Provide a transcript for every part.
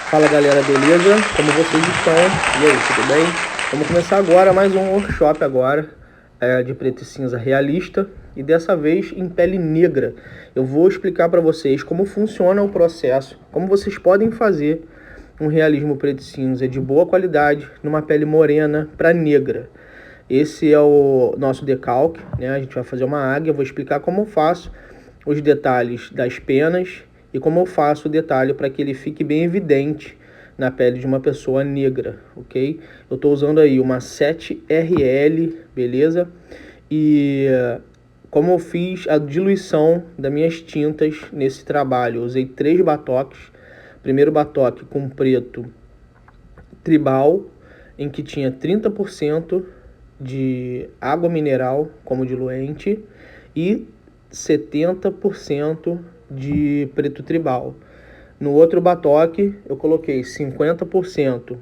Fala galera, beleza? Como vocês estão? E aí, tudo bem? Vamos começar agora mais um workshop de preto e cinza realista e dessa vez em pele negra. Eu vou explicar para vocês como funciona o processo, como vocês podem fazer um realismo preto e cinza de boa qualidade numa pele morena para negra. Esse é o nosso decalque, né? A gente vai fazer uma águia, eu vou explicar como eu faço os detalhes das penas e como eu faço o detalhe para que ele fique bem evidente na pele de uma pessoa negra, ok? Eu estou usando aí uma 7RL, beleza? E como eu fiz a diluição das minhas tintas nesse trabalho, eu usei 3 batoques. Primeiro batoque com preto tribal, em que tinha 30% de água mineral como diluente e 70% de preto tribal. No outro batoque eu coloquei 50%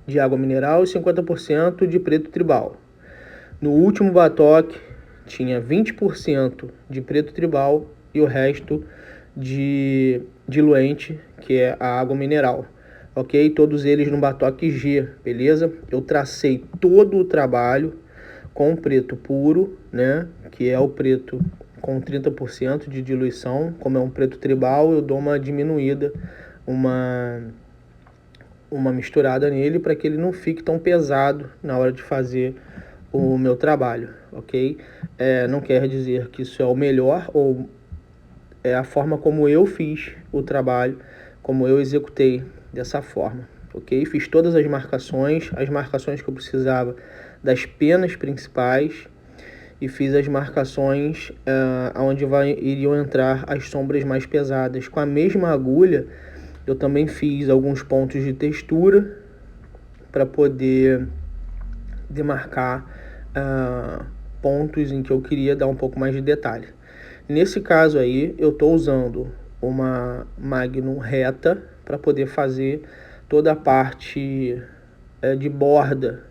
de água mineral e 50% de preto tribal. No último batoque tinha 20% de preto tribal e o resto de diluente, que é a água mineral. Ok? Todos eles no batoque G, beleza? Eu tracei todo o trabalho com preto puro, né? Que é o preto com 30% de diluição. Como é um preto tribal, eu dou uma diminuída, uma misturada nele para que ele não fique tão pesado na hora de fazer o meu trabalho, ok? Não quer dizer que isso é o melhor ou é a forma como eu fiz o trabalho, como eu executei dessa forma, ok? Fiz todas as marcações que eu precisava das penas principais e fiz as marcações onde iriam entrar as sombras mais pesadas. Com a mesma agulha, eu também fiz alguns pontos de textura para poder demarcar pontos em que eu queria dar um pouco mais de detalhe. Nesse caso aí, eu estou usando uma Magnum reta para poder fazer toda a parte de borda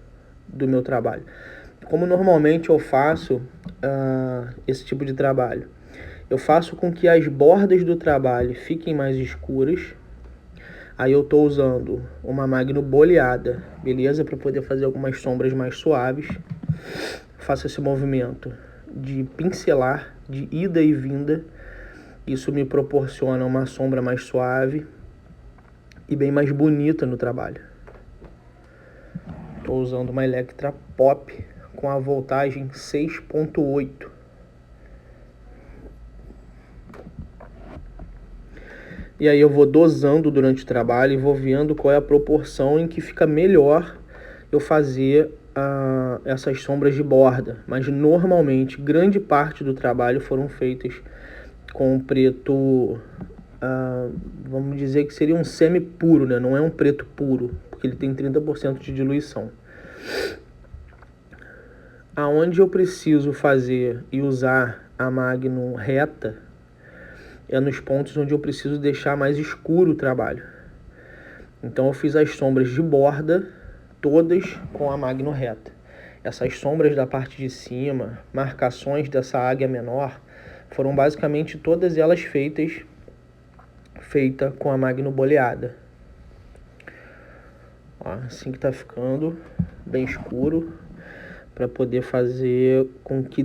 do meu trabalho. Como normalmente eu faço esse tipo de trabalho? Eu faço com que as bordas do trabalho fiquem mais escuras. Aí eu estou usando uma Magnum boleada, beleza? Para poder fazer algumas sombras mais suaves. Faço esse movimento de pincelar, de ida e vinda. Isso me proporciona uma sombra mais suave e bem mais bonita no trabalho. Estou usando uma Electra Pop com a voltagem 6.8. E aí eu vou dosando durante o trabalho e vou vendo qual é a proporção em que fica melhor eu fazer essas sombras de borda. Mas normalmente, grande parte do trabalho foram feitas com preto, vamos dizer que seria um semi-puro, né? Não é um preto puro, porque ele tem 30% de diluição. Aonde eu preciso fazer e usar a Magnum reta é nos pontos onde eu preciso deixar mais escuro o trabalho. Então eu fiz as sombras de borda todas com a Magnum reta. Essas sombras da parte de cima, marcações dessa águia menor, foram basicamente todas elas feita com a Magnum boleada. Ó, assim que tá ficando bem escuro, para poder fazer com que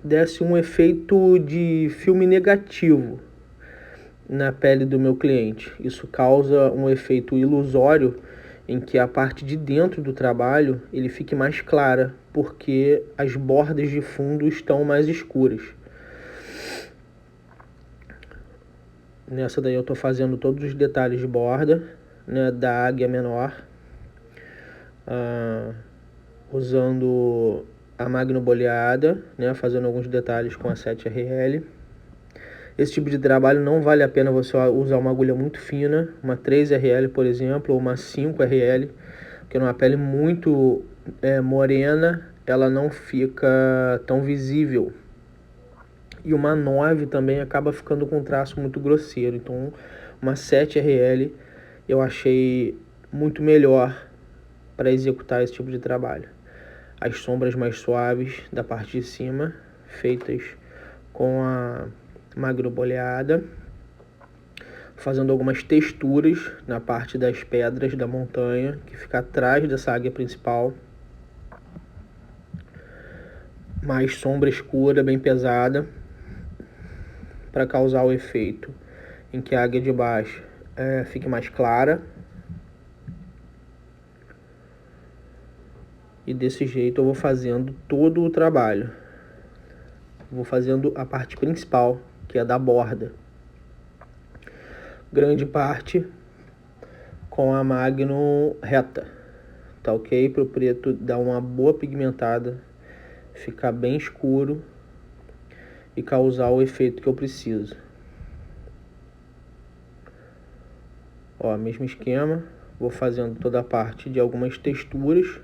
desse um efeito de filme negativo na pele do meu cliente. Isso causa um efeito ilusório em que a parte de dentro do trabalho ele fique mais clara, porque as bordas de fundo estão mais escuras. Nessa daí eu estou fazendo todos os detalhes de borda, né, da águia menor, usando a Magnum boleada, né, fazendo alguns detalhes com a 7RL. Esse tipo de trabalho não vale a pena você usar uma agulha muito fina, uma 3RL, por exemplo, ou uma 5RL, porque numa pele muito morena, ela não fica tão visível. E uma 9 também acaba ficando com um traço muito grosseiro. Então, uma 7RL eu achei muito melhor para executar esse tipo de trabalho. As sombras mais suaves da parte de cima, feitas com a Magnum boleada. fazendo algumas texturas na parte das pedras da montanha, que fica atrás dessa águia principal. Mais sombra escura, bem pesada, para causar o efeito em que a águia de baixo fique mais clara. E desse jeito eu vou fazendo todo o trabalho. Vou fazendo a parte principal, que é da borda. Grande parte com a Magnum reta, tá ok? Para o preto dar uma boa pigmentada, ficar bem escuro e causar o efeito que eu preciso. Ó, mesmo esquema, vou fazendo toda a parte de algumas texturas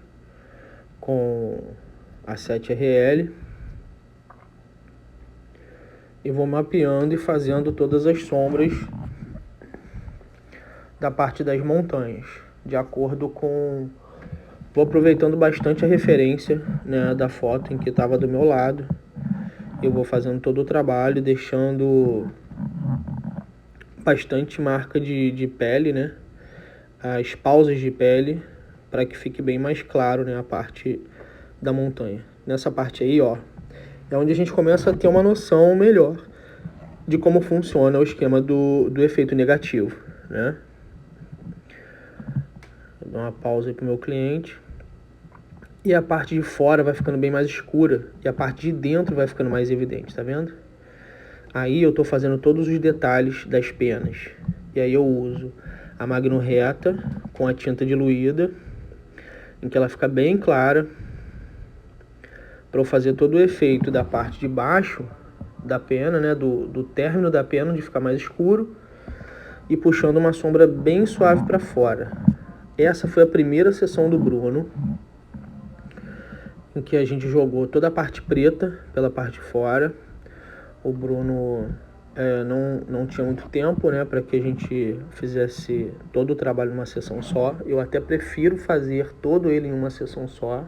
com a 7RL e vou mapeando e fazendo todas as sombras da parte das montanhas, de acordo com... Vou aproveitando bastante a referência, né, da foto em que estava do meu lado. Eu vou fazendo todo o trabalho, deixando bastante marca de pele, né, as pausas de pele, para que fique bem mais claro, né, a parte da montanha. Nessa parte aí, ó, é onde a gente começa a ter uma noção melhor de como funciona o esquema do efeito negativo, né? Vou dar uma pausa aí pro meu cliente. E a parte de fora vai ficando bem mais escura e a parte de dentro vai ficando mais evidente, tá vendo? Aí eu tô fazendo todos os detalhes das penas. E aí eu uso a Magnum reta com a tinta diluída, em que ela fica bem clara, para eu fazer todo o efeito da parte de baixo da pena, né, do término da pena, onde fica mais escuro, e puxando uma sombra bem suave para fora. Essa foi a primeira sessão do Bruno, em que a gente jogou toda a parte preta pela parte de fora. O Bruno não tinha muito tempo, né, para que a gente fizesse todo o trabalho numa sessão só. Eu até prefiro fazer todo ele em uma sessão só,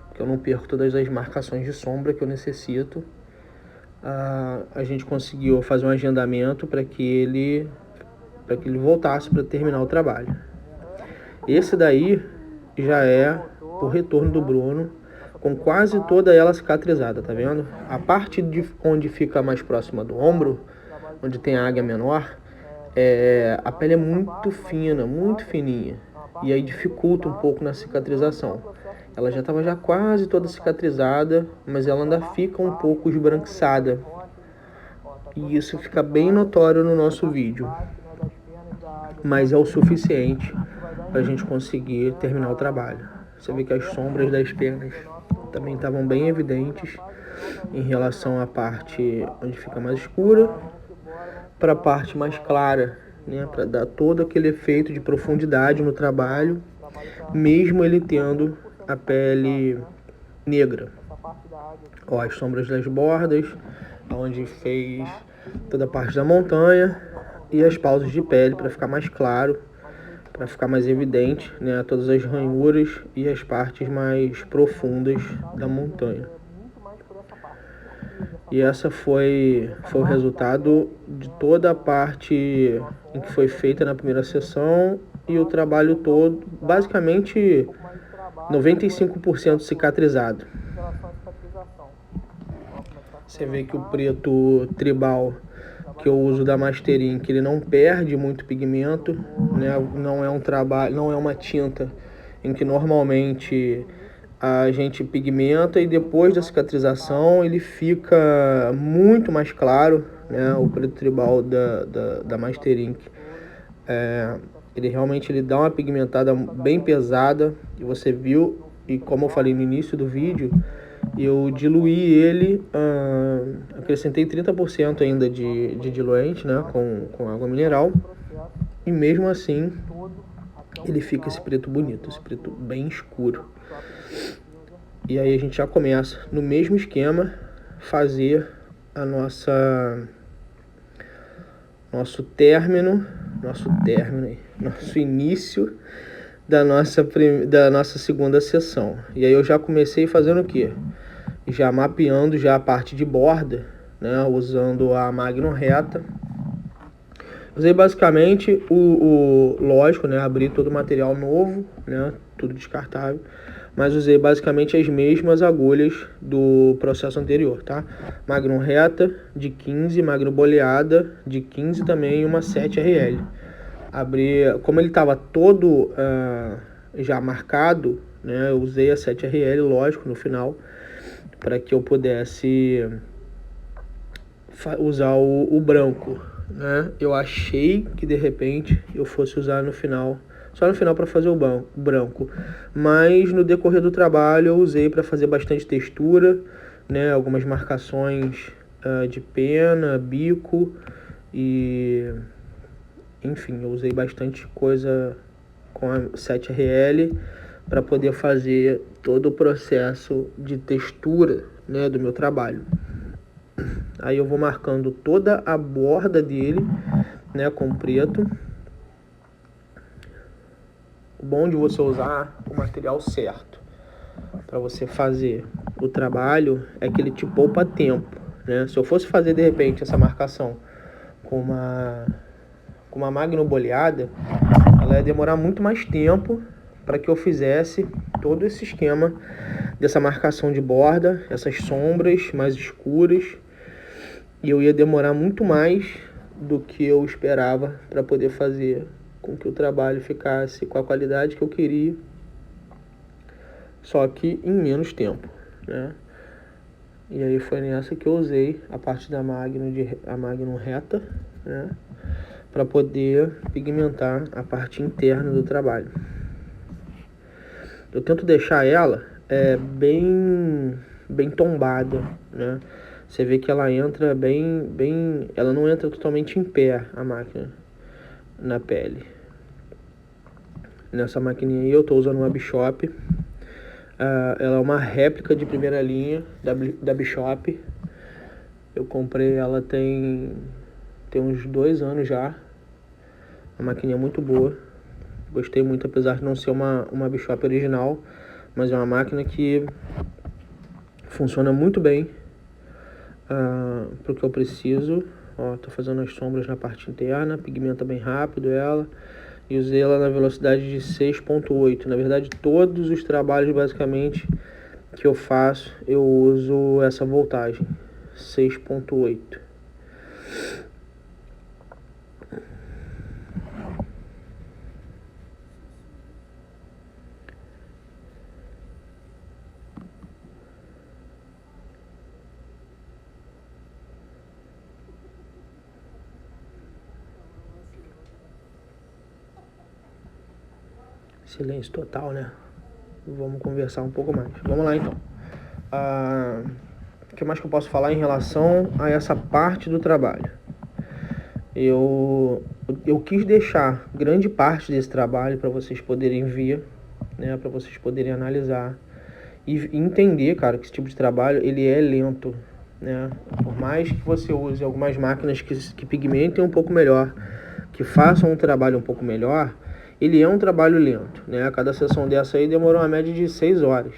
porque eu não perco todas as marcações de sombra que eu necessito. A gente conseguiu fazer um agendamento para que ele voltasse para terminar o trabalho. Esse daí já é o retorno do Bruno, com quase toda ela cicatrizada, tá vendo? A parte de onde fica mais próxima do ombro, onde tem a águia menor, a pele é muito fina, muito fininha, e aí dificulta um pouco na cicatrização. Ela já estava quase toda cicatrizada, mas ela ainda fica um pouco esbranquiçada, e isso fica bem notório no nosso vídeo, mas é o suficiente para a gente conseguir terminar o trabalho. Você vê que as sombras das penas também estavam bem evidentes em relação à parte onde fica mais escura para a parte mais clara, né, para dar todo aquele efeito de profundidade no trabalho, mesmo ele tendo a pele negra. Ó, as sombras das bordas, onde fez toda a parte da montanha, e as pausas de pele para ficar mais claro, para ficar mais evidente, né, todas as ranhuras e as partes mais profundas da montanha. E essa foi o resultado de toda a parte em que foi feita na primeira sessão, e o trabalho todo, basicamente 95% cicatrizado. Você vê que o preto tribal que eu uso da Master Ink, ele não perde muito pigmento, né? Não é um trabalho, não é uma tinta em que normalmente a gente pigmenta e depois da cicatrização ele fica muito mais claro, né? O preto tribal da Master Ink, ele realmente dá uma pigmentada bem pesada, e você viu, e como eu falei no início do vídeo, eu diluí ele, acrescentei 30% ainda de diluente, né, com água mineral, e mesmo assim ele fica esse preto bonito, esse preto bem escuro. E aí a gente já começa no mesmo esquema fazer a nosso início da nossa segunda sessão. E aí eu já comecei fazendo o quê? Já mapeando já a parte de borda, né, usando a Magnum reta Usei basicamente lógico, né, abri todo o material novo, né, tudo descartável, mas usei basicamente as mesmas agulhas do processo anterior, tá? Magnum reta de 15, Magnum boleada de 15 também e uma 7RL. Abri, como ele estava todo já marcado, né, eu usei a 7RL, lógico, no final, para que eu pudesse usar o branco, né? Eu achei que de repente eu fosse usar no final, só no final para fazer o branco, mas no decorrer do trabalho eu usei para fazer bastante textura, né? Algumas marcações de pena, bico e enfim, eu usei bastante coisa com a 7RL para poder fazer todo o processo de textura, né, do meu trabalho. Aí eu vou marcando toda a borda dele, né, com preto. O bom de você usar o material certo para você fazer o trabalho é que ele te poupa tempo, né? Se eu fosse fazer de repente essa marcação com uma Magnum boleada, ela ia demorar muito mais tempo para que eu fizesse todo esse esquema dessa marcação de borda, essas sombras mais escuras, e eu ia demorar muito mais do que eu esperava para poder fazer com que o trabalho ficasse com a qualidade que eu queria, só que em menos tempo, né? E aí foi nessa que eu usei a parte da Magnum reta, né, para poder pigmentar a parte interna do trabalho. Eu tento deixar ela bem tombada, né? Você vê que ela entra ela não entra totalmente em pé, a máquina, na pele. Nessa maquininha aí eu estou usando uma Bishop. Ela é uma réplica de primeira linha da Bishop. Eu comprei ela tem uns 2 anos já. Uma maquininha muito boa. Gostei muito, apesar de não ser uma Bishop original, mas é uma máquina que funciona muito bem para o que eu preciso. Ó, tô fazendo as sombras na parte interna, pigmenta bem rápido ela, e usei ela na velocidade de 6.8. Na verdade, todos os trabalhos basicamente que eu faço, eu uso essa voltagem 6.8. Silêncio total, né? Vamos conversar um pouco mais. Vamos lá, então. O que mais que eu posso falar em relação a essa parte do trabalho? Eu quis deixar grande parte desse trabalho para vocês poderem ver, né? Para vocês poderem analisar e entender, cara, que esse tipo de trabalho, ele é lento, né? Por mais que você use algumas máquinas que pigmentem um pouco melhor, que façam um trabalho um pouco melhor, ele é um trabalho lento, né? Cada sessão dessa aí demorou uma média de 6 horas.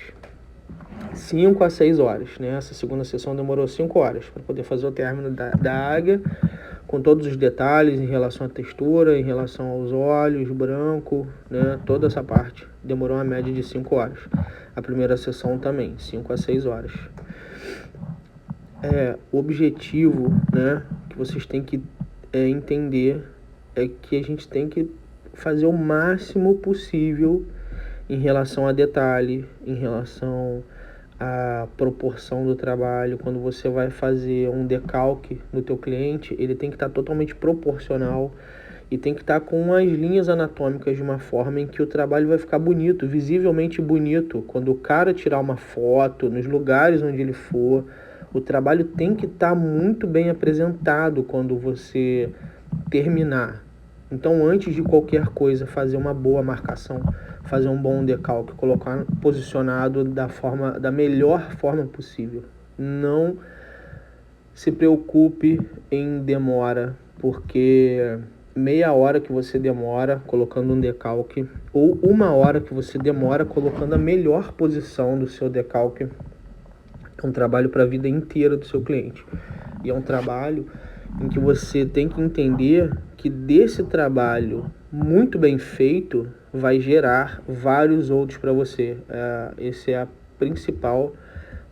5 a 6 horas, né? Essa segunda sessão demorou 5 horas para poder fazer o término da águia, com todos os detalhes em relação à textura, em relação aos olhos, branco, né? Toda essa parte demorou uma média de 5 horas. A primeira sessão também, 5 a 6 horas. O objetivo, né, que vocês têm que entender é que a gente tem que fazer o máximo possível em relação a detalhe, em relação à proporção do trabalho. Quando você vai fazer um decalque no teu cliente, ele tem que estar totalmente proporcional e tem que estar com as linhas anatômicas de uma forma em que o trabalho vai ficar bonito, visivelmente bonito. Quando o cara tirar uma foto, nos lugares onde ele for, o trabalho tem que estar muito bem apresentado quando você terminar. Então, antes de qualquer coisa, fazer uma boa marcação, fazer um bom decalque, colocar posicionado da melhor forma possível. Não se preocupe em demora, porque meia hora que você demora colocando um decalque ou 1 hora que você demora colocando a melhor posição do seu decalque é um trabalho para a vida inteira do seu cliente. E é um trabalho em que você tem que entender que desse trabalho muito bem feito vai gerar vários outros para você. Essa é a principal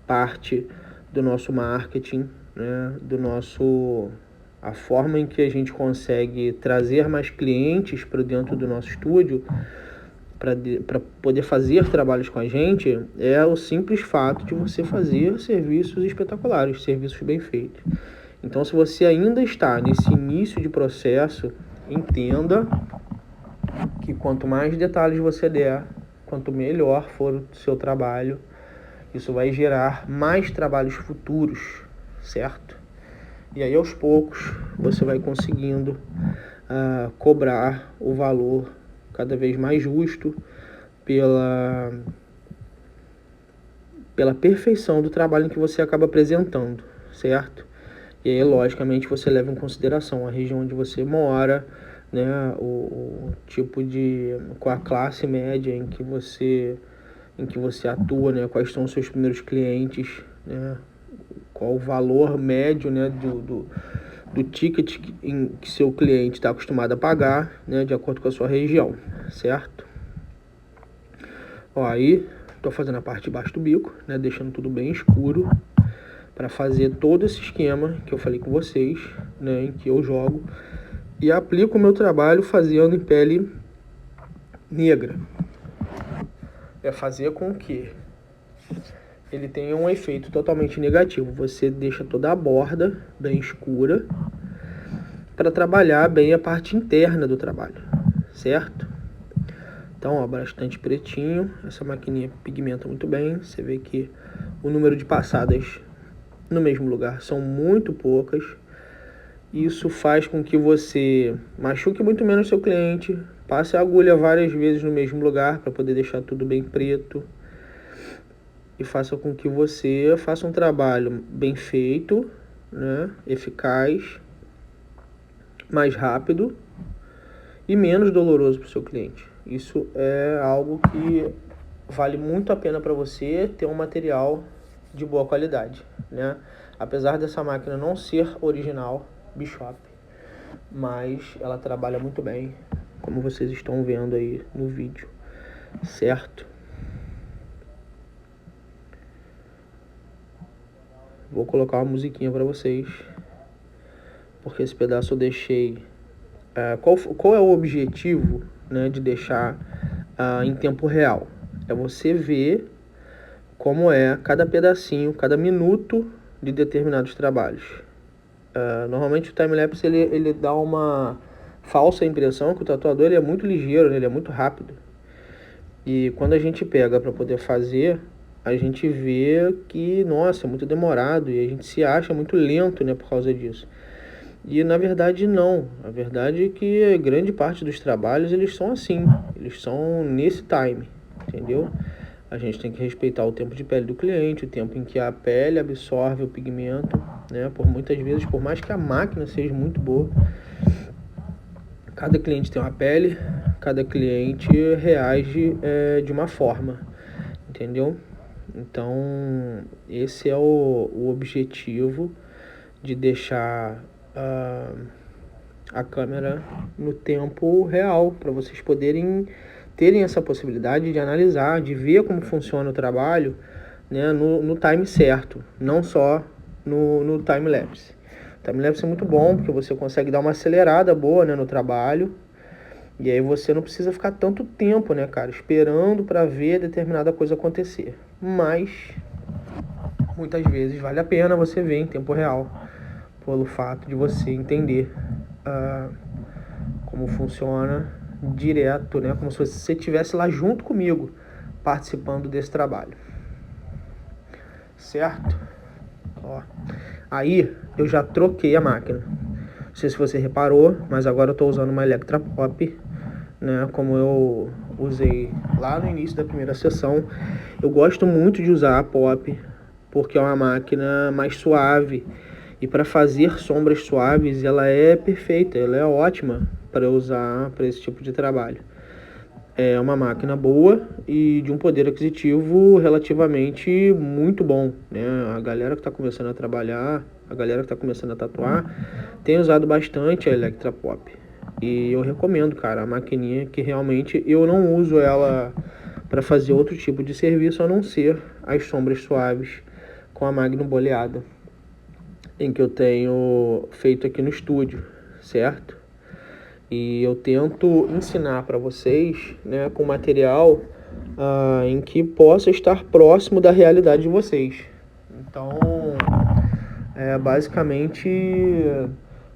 parte do nosso marketing, né? A forma em que a gente consegue trazer mais clientes para dentro do nosso estúdio, para poder fazer trabalhos com a gente, é o simples fato de você fazer serviços espetaculares, serviços bem feitos. Então, se você ainda está nesse início de processo, entenda que quanto mais detalhes você der, quanto melhor for o seu trabalho, isso vai gerar mais trabalhos futuros, certo? E aí, aos poucos, você vai conseguindo cobrar o valor cada vez mais justo pela perfeição do trabalho que você acaba apresentando, certo? E aí, logicamente, você leva em consideração a região onde você mora, né, o tipo de... qual a classe média em que você atua, né, quais são os seus primeiros clientes, né, qual o valor médio, né, do ticket que seu cliente está acostumado a pagar, né, de acordo com a sua região, certo? Ó, aí estou fazendo a parte de baixo do bico, né, deixando tudo bem escuro para fazer todo esse esquema que eu falei com vocês, né, em que eu jogo e aplico o meu trabalho fazendo em pele negra. É fazer com que ele tenha um efeito totalmente negativo. Você deixa toda a borda bem escura para trabalhar bem a parte interna do trabalho, certo? Então, ó, bastante pretinho. Essa maquininha pigmenta muito bem. Você vê que o número de passadas no mesmo lugar são muito poucas. Isso faz com que você machuque muito menos seu cliente, passe a agulha várias vezes no mesmo lugar para poder deixar tudo bem preto e faça com que você faça um trabalho bem feito, né, eficaz, mais rápido e menos doloroso para o seu cliente. Isso é algo que vale muito a pena para você ter um material de boa qualidade, né? Apesar dessa máquina não ser original Bishop, mas ela trabalha muito bem, como vocês estão vendo aí no vídeo, certo? Vou colocar uma musiquinha para vocês, porque esse pedaço eu deixei... Qual é o objetivo, né, de deixar em tempo real? É você ver como é cada pedacinho, cada minuto de determinados trabalhos. Normalmente o timelapse ele dá uma falsa impressão que o tatuador ele é muito ligeiro, né? Ele é muito rápido. E quando a gente pega para poder fazer, a gente vê que, nossa, é muito demorado e a gente se acha muito lento, né, por causa disso. E na verdade não. A verdade é que grande parte dos trabalhos eles são assim, eles são nesse time, entendeu? A gente tem que respeitar o tempo de pele do cliente, o tempo em que a pele absorve o pigmento, né? Por muitas vezes, por mais que a máquina seja muito boa, cada cliente tem uma pele, cada cliente reage de uma forma, entendeu? Então, esse é o objetivo de deixar a câmera no tempo real, para vocês poderem terem essa possibilidade de analisar, de ver como funciona o trabalho, né, no time certo, não só no time-lapse. O time-lapse é muito bom, porque você consegue dar uma acelerada boa, né, no trabalho, e aí você não precisa ficar tanto tempo, né, cara, esperando para ver determinada coisa acontecer. Mas, muitas vezes, vale a pena você ver em tempo real, pelo fato de você entender como funciona direto, né? Como se você estivesse lá junto comigo, participando desse trabalho. Certo? Ó. Aí, eu já troquei a máquina. Não sei se você reparou, mas agora eu estou usando uma Electra Pop, né? Como eu usei lá no início da primeira sessão. Eu gosto muito de usar a Pop, porque é uma máquina mais suave. E para fazer sombras suaves, ela é perfeita, ela é ótima para usar para esse tipo de trabalho. É uma máquina boa e de um poder aquisitivo relativamente muito bom, né? A galera que está começando a trabalhar a galera que tá começando a tatuar, tem usado bastante a Electrapop. E eu recomendo, cara, a maquininha que realmente eu não uso ela para fazer outro tipo de serviço a não ser as sombras suaves com a Magnum boleada, em que eu tenho feito aqui no estúdio, certo? E eu tento ensinar para vocês, né, com material em que possa estar próximo da realidade de vocês. Então, é basicamente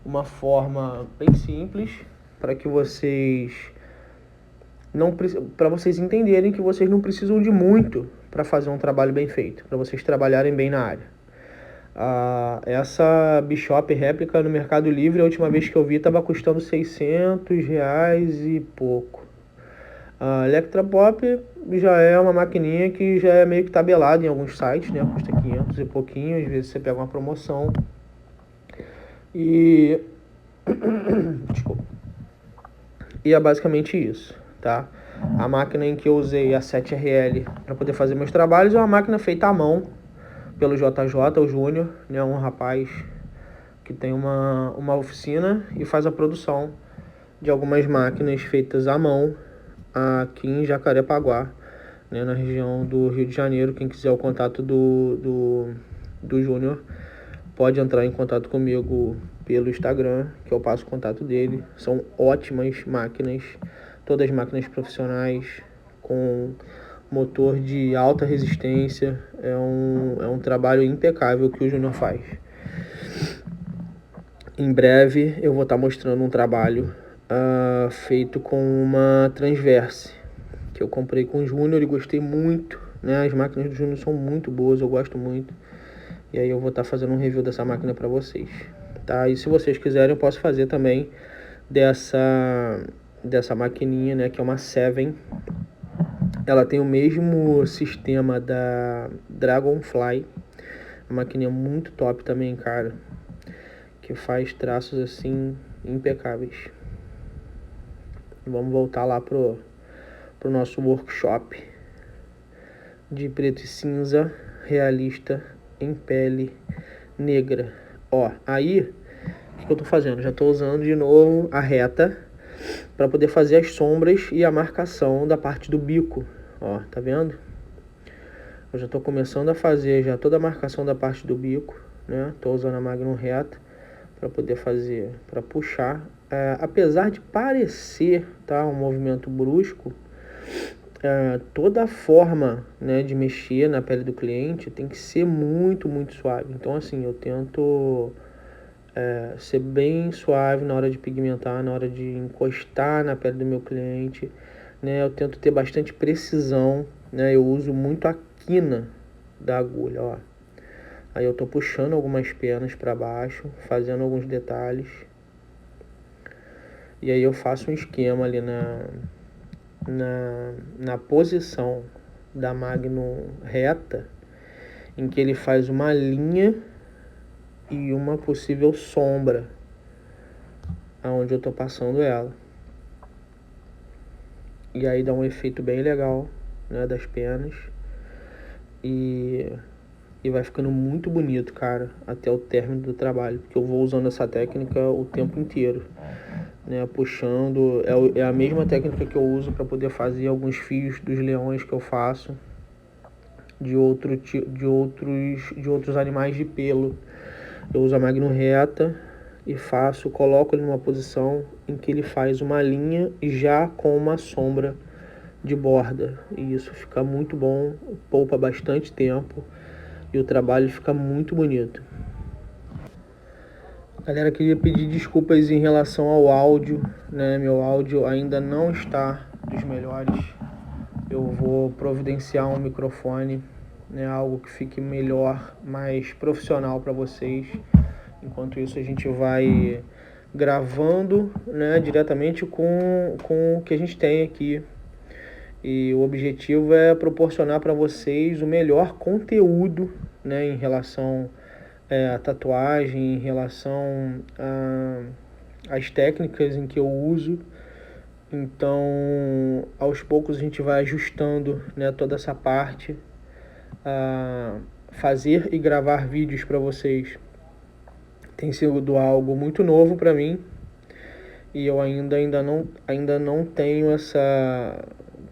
uma forma bem simples para que vocês para vocês entenderem que vocês não precisam de muito para fazer um trabalho bem feito, para vocês trabalharem bem na área. Essa Bishop réplica no Mercado Livre, a última vez que eu vi, estava custando R$600 e pouco. A Electrapop já é uma maquininha que já é meio que tabelada em alguns sites, né? Custa 500 e pouquinho, às vezes você pega uma promoção. E desculpa. E é basicamente isso, tá? A máquina em que eu usei a 7RL para poder fazer meus trabalhos é uma máquina feita à mão pelo JJ, o Júnior, né? Um rapaz que tem uma oficina e faz a produção de algumas máquinas feitas à mão aqui em Jacarepaguá, né? Na região do Rio de Janeiro. Quem quiser o contato do Júnior pode entrar em contato comigo pelo Instagram, que eu passo o contato dele. São ótimas máquinas, todas máquinas profissionais, com motor de alta resistência. É um trabalho impecável que o Júnior faz. Em breve eu vou estar mostrando um trabalho feito com uma Transverse, que eu comprei com o Júnior e gostei muito, né? As máquinas do Júnior são muito boas, eu gosto muito. E aí eu vou estar fazendo um review dessa máquina para vocês, tá? E se vocês quiserem, eu posso fazer também dessa maquininha, né? Que é uma Seven. Ela tem o mesmo sistema da Dragonfly. Uma maquininha muito top também, cara. Que faz traços assim impecáveis. Vamos voltar lá pro nosso workshop de preto e cinza realista em pele negra. Ó, aí o que eu tô fazendo? Já tô usando de novo a reta para poder fazer as sombras e a marcação da parte do bico. Ó, tá vendo? Eu já tô começando a fazer já toda a marcação da parte do bico, né? Tô usando a Magnum reta para poder fazer, para puxar. Apesar de parecer, tá, um movimento brusco, toda a forma, né, de mexer na pele do cliente tem que ser muito, muito suave. Então, assim, eu tento ser bem suave na hora de pigmentar, na hora de encostar na pele do meu cliente, né? Eu tento ter bastante precisão, né? Eu uso muito a quina da agulha, ó. Aí eu tô puxando algumas penas para baixo, fazendo alguns detalhes. E aí eu faço um esquema ali na posição da Magnum reta, em que ele faz uma linha e uma possível sombra aonde eu tô passando ela. E aí dá um efeito bem legal, né, das penas. E vai ficando muito bonito, cara, até o término do trabalho, porque eu vou usando essa técnica o tempo inteiro, né, puxando. É a mesma técnica que eu uso para poder fazer alguns fios dos leões que eu faço de outros animais de pelo. Eu uso a Magnum reta e coloco ele numa posição em que ele faz uma linha já com uma sombra de borda. E isso fica muito bom, poupa bastante tempo e o trabalho fica muito bonito. Galera, queria pedir desculpas em relação ao áudio, né? Meu áudio ainda não está dos melhores. Eu vou providenciar um microfone, né? Algo que fique melhor, mais profissional para vocês. Enquanto isso, a gente vai gravando, né, diretamente com o que a gente tem aqui. E o objetivo é proporcionar para vocês o melhor conteúdo, né, em relação à tatuagem, em relação às técnicas em que eu uso. Então, aos poucos a gente vai ajustando, né, toda essa parte, fazer e gravar vídeos para vocês Tem sido algo muito novo para mim e eu ainda não tenho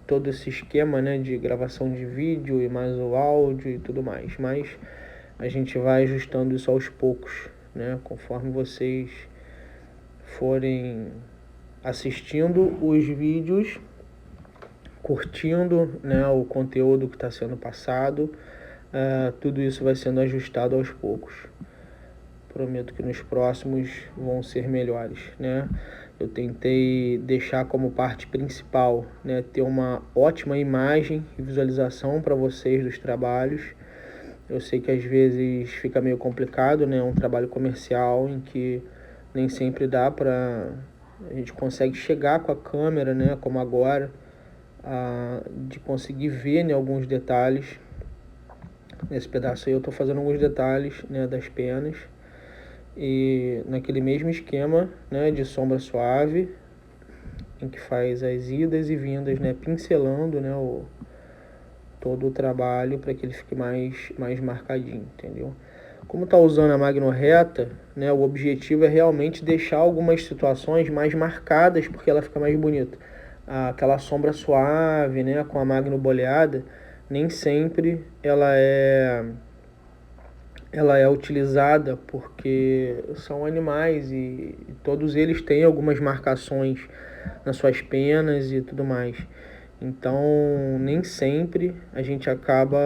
todo esse esquema, né, de gravação de vídeo e mais o áudio e tudo mais, mas a gente vai ajustando isso aos poucos, né, conforme vocês forem assistindo os vídeos, curtindo, né, o conteúdo que está sendo passado, tudo isso vai sendo ajustado aos poucos. Prometo que nos próximos vão ser melhores, né? Eu tentei deixar como parte principal, né, ter uma ótima imagem e visualização para vocês dos trabalhos. Eu sei que às vezes fica meio complicado, né? Um trabalho comercial em que nem sempre dá para a gente consegue chegar com a câmera, né, como agora, de conseguir ver, né, alguns detalhes. Nesse pedaço aí eu estou fazendo alguns detalhes, né, das penas. E naquele mesmo esquema, né, de sombra suave, em que faz as idas e vindas, né, pincelando, né, todo o trabalho para que ele fique mais marcadinho, entendeu? Como está usando a Magno reta, né, o objetivo é realmente deixar algumas situações mais marcadas, porque ela fica mais bonita. Aquela sombra suave, né, com a Magno boleada, nem sempre ela é utilizada porque são animais e todos eles têm algumas marcações nas suas penas e tudo mais. Então, nem sempre a gente acaba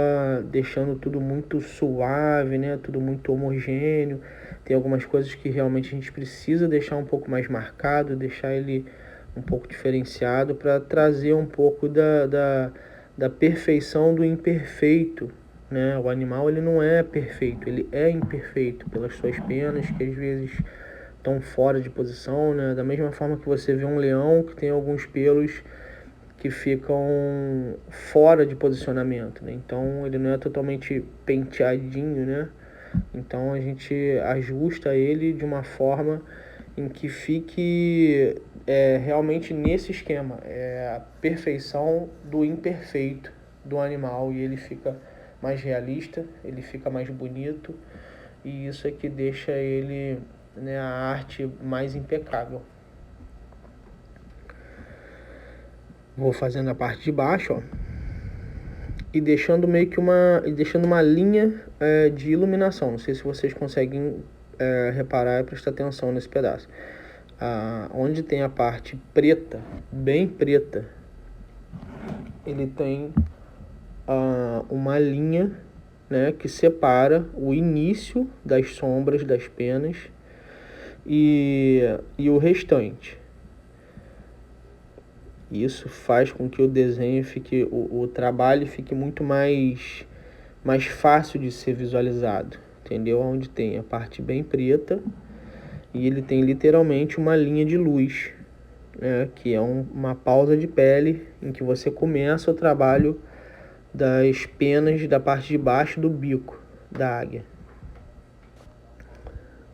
deixando tudo muito suave, né? Tudo muito homogêneo. Tem algumas coisas que realmente a gente precisa deixar um pouco mais marcado, deixar ele um pouco diferenciado para trazer um pouco da perfeição do imperfeito, né? O animal ele não é perfeito, ele é imperfeito pelas suas penas que às vezes estão fora de posição, né? Da mesma forma que você vê um leão que tem alguns pelos que ficam fora de posicionamento, né? Então ele não é totalmente penteadinho, né? Então a gente ajusta ele de uma forma em que fique realmente nesse esquema, a perfeição do imperfeito do animal, e ele fica mais realista, ele fica mais bonito, e isso é que deixa ele, né, a arte mais impecável. Vou fazendo a parte de baixo, ó, e deixando meio que uma linha de iluminação. Não sei se vocês conseguem reparar e prestar atenção nesse pedaço. Onde tem a parte preta, bem preta, ele tem uma linha, né, que separa o início das sombras das penas e o restante. Isso faz com que o desenho fique, o trabalho fique muito mais fácil de ser visualizado, entendeu? Onde tem a parte bem preta e ele tem literalmente uma linha de luz, né, que é uma pausa de pele em que você começa o trabalho das penas da parte de baixo do bico da águia.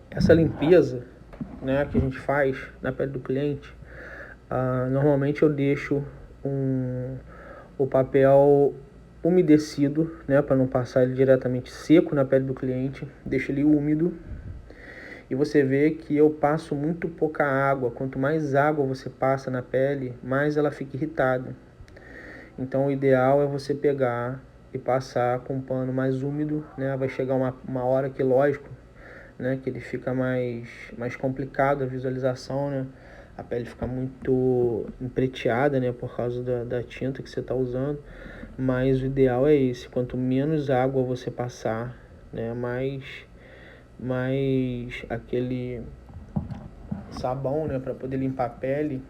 Essa limpeza, né, que a gente faz na pele do cliente, normalmente eu deixo o papel umedecido, né, para não passar ele diretamente seco na pele do cliente, deixo ele úmido. E você vê que eu passo muito pouca água. Quanto mais água você passa na pele, mais ela fica irritada. Então o ideal é você pegar e passar com um pano mais úmido, né? Vai chegar uma hora que, lógico, né, que ele fica mais complicado a visualização, né? A pele fica muito empreteada, né, por causa da tinta que você está usando. Mas o ideal é esse: quanto menos água você passar, né, mais aquele sabão, né, para poder limpar a pele,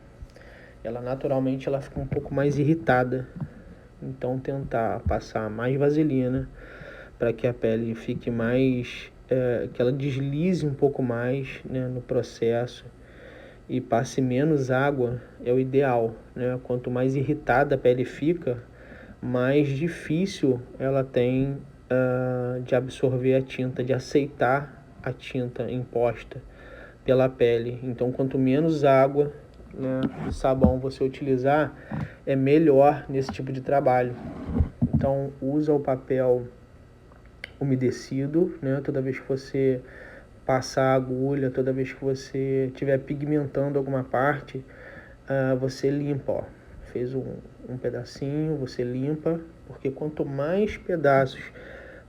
ela naturalmente ela fica um pouco mais irritada. Então tentar passar mais vaselina para que a pele fique mais, que ela deslize um pouco mais, né, no processo, e passe menos água é o ideal, né? Quanto mais irritada a pele fica, mais difícil ela tem de absorver a tinta, de aceitar a tinta imposta pela pele. Então quanto menos água, né, e sabão você utilizar, é melhor nesse tipo de trabalho. Então usa o papel umedecido, né, toda vez que você passar a agulha, toda vez que você estiver pigmentando alguma parte, você limpa, ó. Fez um pedacinho, você limpa, porque quanto mais pedaços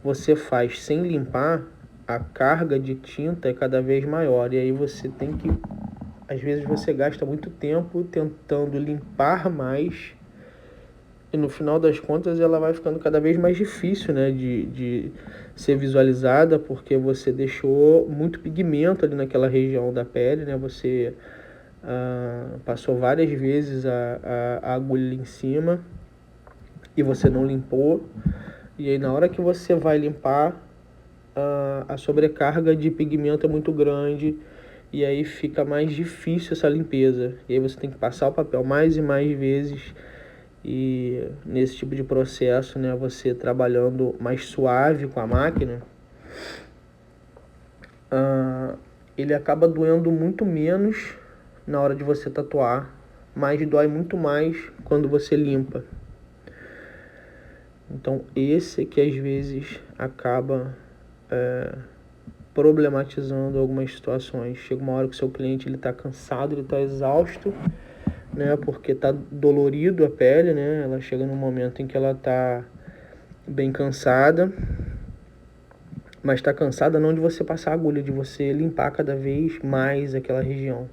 você faz sem limpar, a carga de tinta é cada vez maior. E aí você tem que, às vezes você gasta muito tempo tentando limpar mais, e no final das contas ela vai ficando cada vez mais difícil, né, de ser visualizada, porque você deixou muito pigmento ali naquela região da pele, né? Você passou várias vezes a agulha em cima e você não limpou. E aí na hora que você vai limpar, a sobrecarga de pigmento é muito grande, e aí fica mais difícil essa limpeza. E aí você tem que passar o papel mais e mais vezes. E nesse tipo de processo, né, você trabalhando mais suave com a máquina, ele acaba doendo muito menos na hora de você tatuar, mas dói muito mais quando você limpa. Então esse que às vezes acaba problematizando algumas situações. Chega uma hora que o seu cliente está cansado, ele está exausto, né, porque está dolorido a pele, né? Ela chega num momento em que ela está bem cansada, mas está cansada não de você passar a agulha, de você limpar cada vez mais aquela região.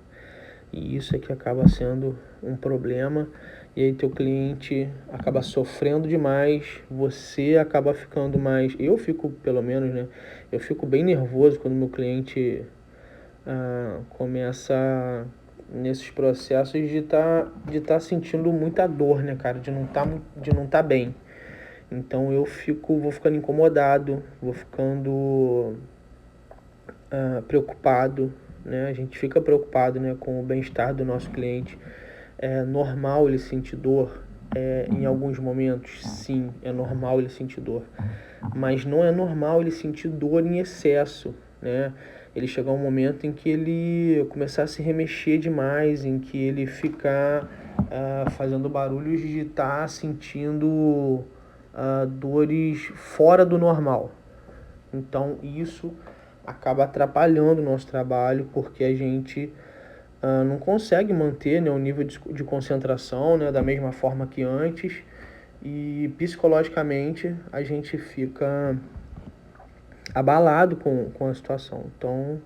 E isso é que acaba sendo um problema. E aí teu cliente acaba sofrendo demais, você acaba ficando mais... Eu fico, pelo menos, né? Eu fico bem nervoso quando meu cliente começa nesses processos de tá sentindo muita dor, né, cara? De não tá bem. Então vou ficando incomodado, vou ficando preocupado, né? A gente fica preocupado, né, com o bem-estar do nosso cliente. É normal ele sentir dor em alguns momentos, sim, é normal ele sentir dor. Mas não é normal ele sentir dor em excesso, né? Ele chegar um momento em que ele começar a se remexer demais, em que ele ficar fazendo barulhos de estar sentindo dores fora do normal. Então isso acaba atrapalhando o nosso trabalho, porque a gente não consegue manter, né, o nível de concentração, né, da mesma forma que antes, e psicologicamente a gente fica abalado com a situação. Então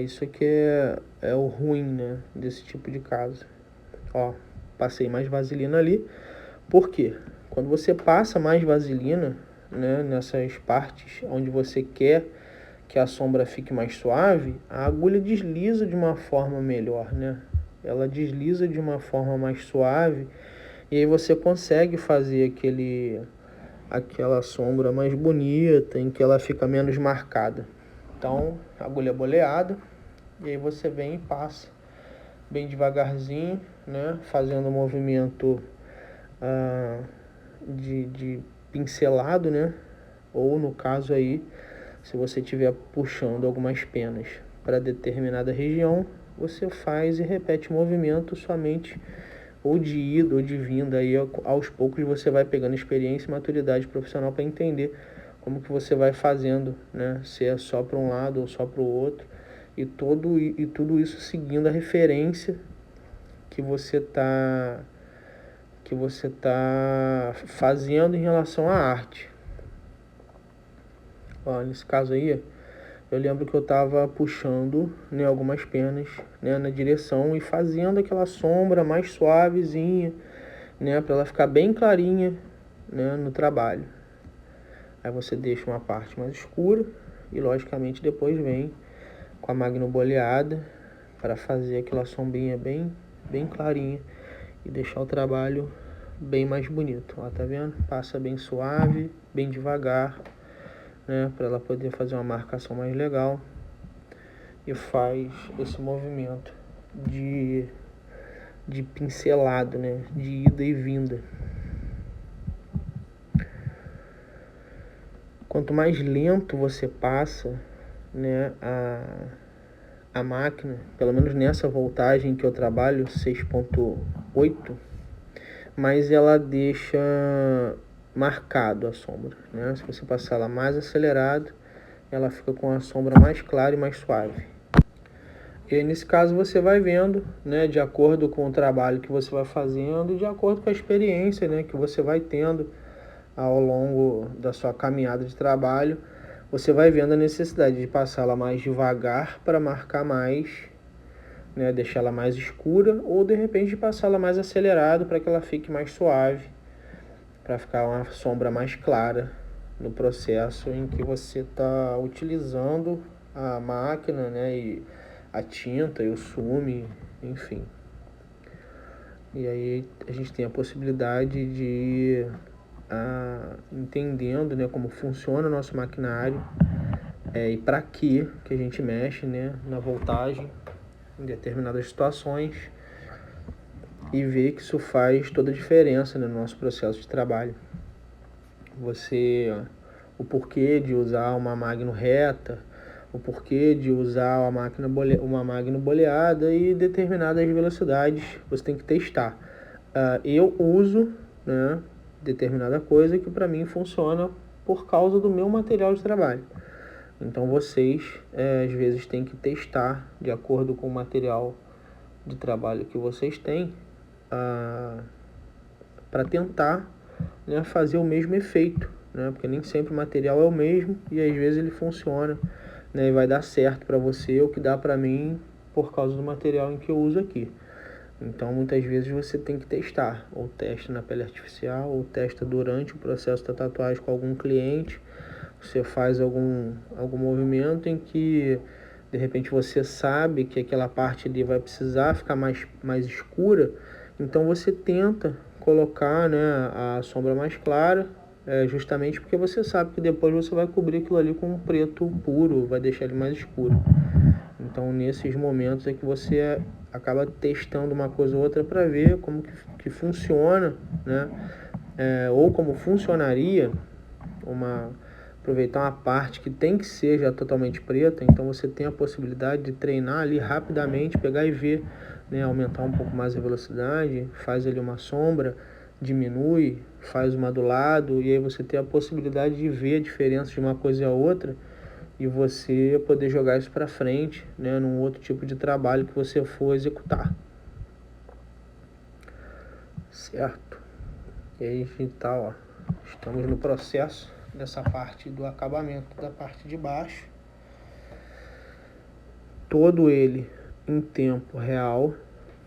isso aqui é o ruim, né, desse tipo de caso. Ó, passei mais vaselina ali. Por quê? Quando você passa mais vaselina, né, nessas partes onde você quer que a sombra fique mais suave, a agulha desliza de uma forma melhor, né? Ela desliza de uma forma mais suave, e aí você consegue fazer aquela sombra mais bonita, em que ela fica menos marcada. Então, agulha boleada, e aí você vem e passa bem devagarzinho, né, fazendo um movimento de pincelado, né, ou no caso aí, se você estiver puxando algumas penas para determinada região, você faz e repete o movimento somente, ou de ida ou de vinda. Aí aos poucos você vai pegando experiência e maturidade profissional para entender como que você vai fazendo, né? Se é só para um lado ou só para o outro, e tudo isso seguindo a referência que você tá fazendo em relação à arte. Ó, nesse caso aí, eu lembro que eu estava puxando, né, algumas penas, né, na direção e fazendo aquela sombra mais suavezinha, né, para ela ficar bem clarinha, né, no trabalho. Aí você deixa uma parte mais escura e logicamente depois vem com a magnoboleada para fazer aquela sombrinha bem clarinha e deixar o trabalho bem mais bonito. Ó, tá vendo? Passa bem suave, bem devagar, né, para ela poder fazer uma marcação mais legal, e faz esse movimento de pincelado, né, de ida e vinda. Quanto mais lento você passa, né, a máquina, pelo menos nessa voltagem que eu trabalho, 6.8, mas ela deixa marcado a sombra, né? Se você passar ela mais acelerado, ela fica com a sombra mais clara e mais suave. E aí, nesse caso, você vai vendo, né, de acordo com o trabalho que você vai fazendo e de acordo com a experiência, né, que você vai tendo ao longo da sua caminhada de trabalho, você vai vendo a necessidade de passá-la mais devagar para marcar mais, né, deixá-la mais escura, ou de repente passá-la mais acelerado para que ela fique mais suave, para ficar uma sombra mais clara no processo em que você está utilizando a máquina, né, e a tinta e o sume, enfim. E aí a gente tem a possibilidade de ir entendendo, né, como funciona o nosso maquinário e para que a gente mexe, né, na voltagem em determinadas situações e ver que isso faz toda a diferença, né, no nosso processo de trabalho. O porquê de usar uma Magno reta, o porquê de usar uma Magno boleada e determinadas velocidades você tem que testar. Eu uso, né, determinada coisa que para mim funciona por causa do meu material de trabalho. Então vocês às vezes têm que testar de acordo com o material de trabalho que vocês têm para tentar, né, fazer o mesmo efeito, né, porque nem sempre o material é o mesmo e às vezes ele funciona, né, e vai dar certo para você o que dá para mim por causa do material em que eu uso aqui. Então muitas vezes você tem que testar, ou testa na pele artificial, ou testa durante o processo da tatuagem com algum cliente. Você faz algum movimento em que de repente você sabe que aquela parte ali vai precisar ficar mais escura, então você tenta colocar, né, a sombra mais clara, justamente porque você sabe que depois você vai cobrir aquilo ali com um preto puro, vai deixar ele mais escuro. Então nesses momentos é que você acaba testando uma coisa ou outra para ver como que funciona, né? Ou como funcionaria aproveitar uma parte que tem que ser já totalmente preta. Então você tem a possibilidade de treinar ali rapidamente, pegar e ver, né, aumentar um pouco mais a velocidade, faz ali uma sombra, diminui, faz uma do lado, e aí você tem a possibilidade de ver a diferença de uma coisa e a outra e você poder jogar isso para frente, né, num outro tipo de trabalho que você for executar. Certo? E aí a gente tá, estamos no processo dessa parte do acabamento da parte de baixo, todo ele em tempo real,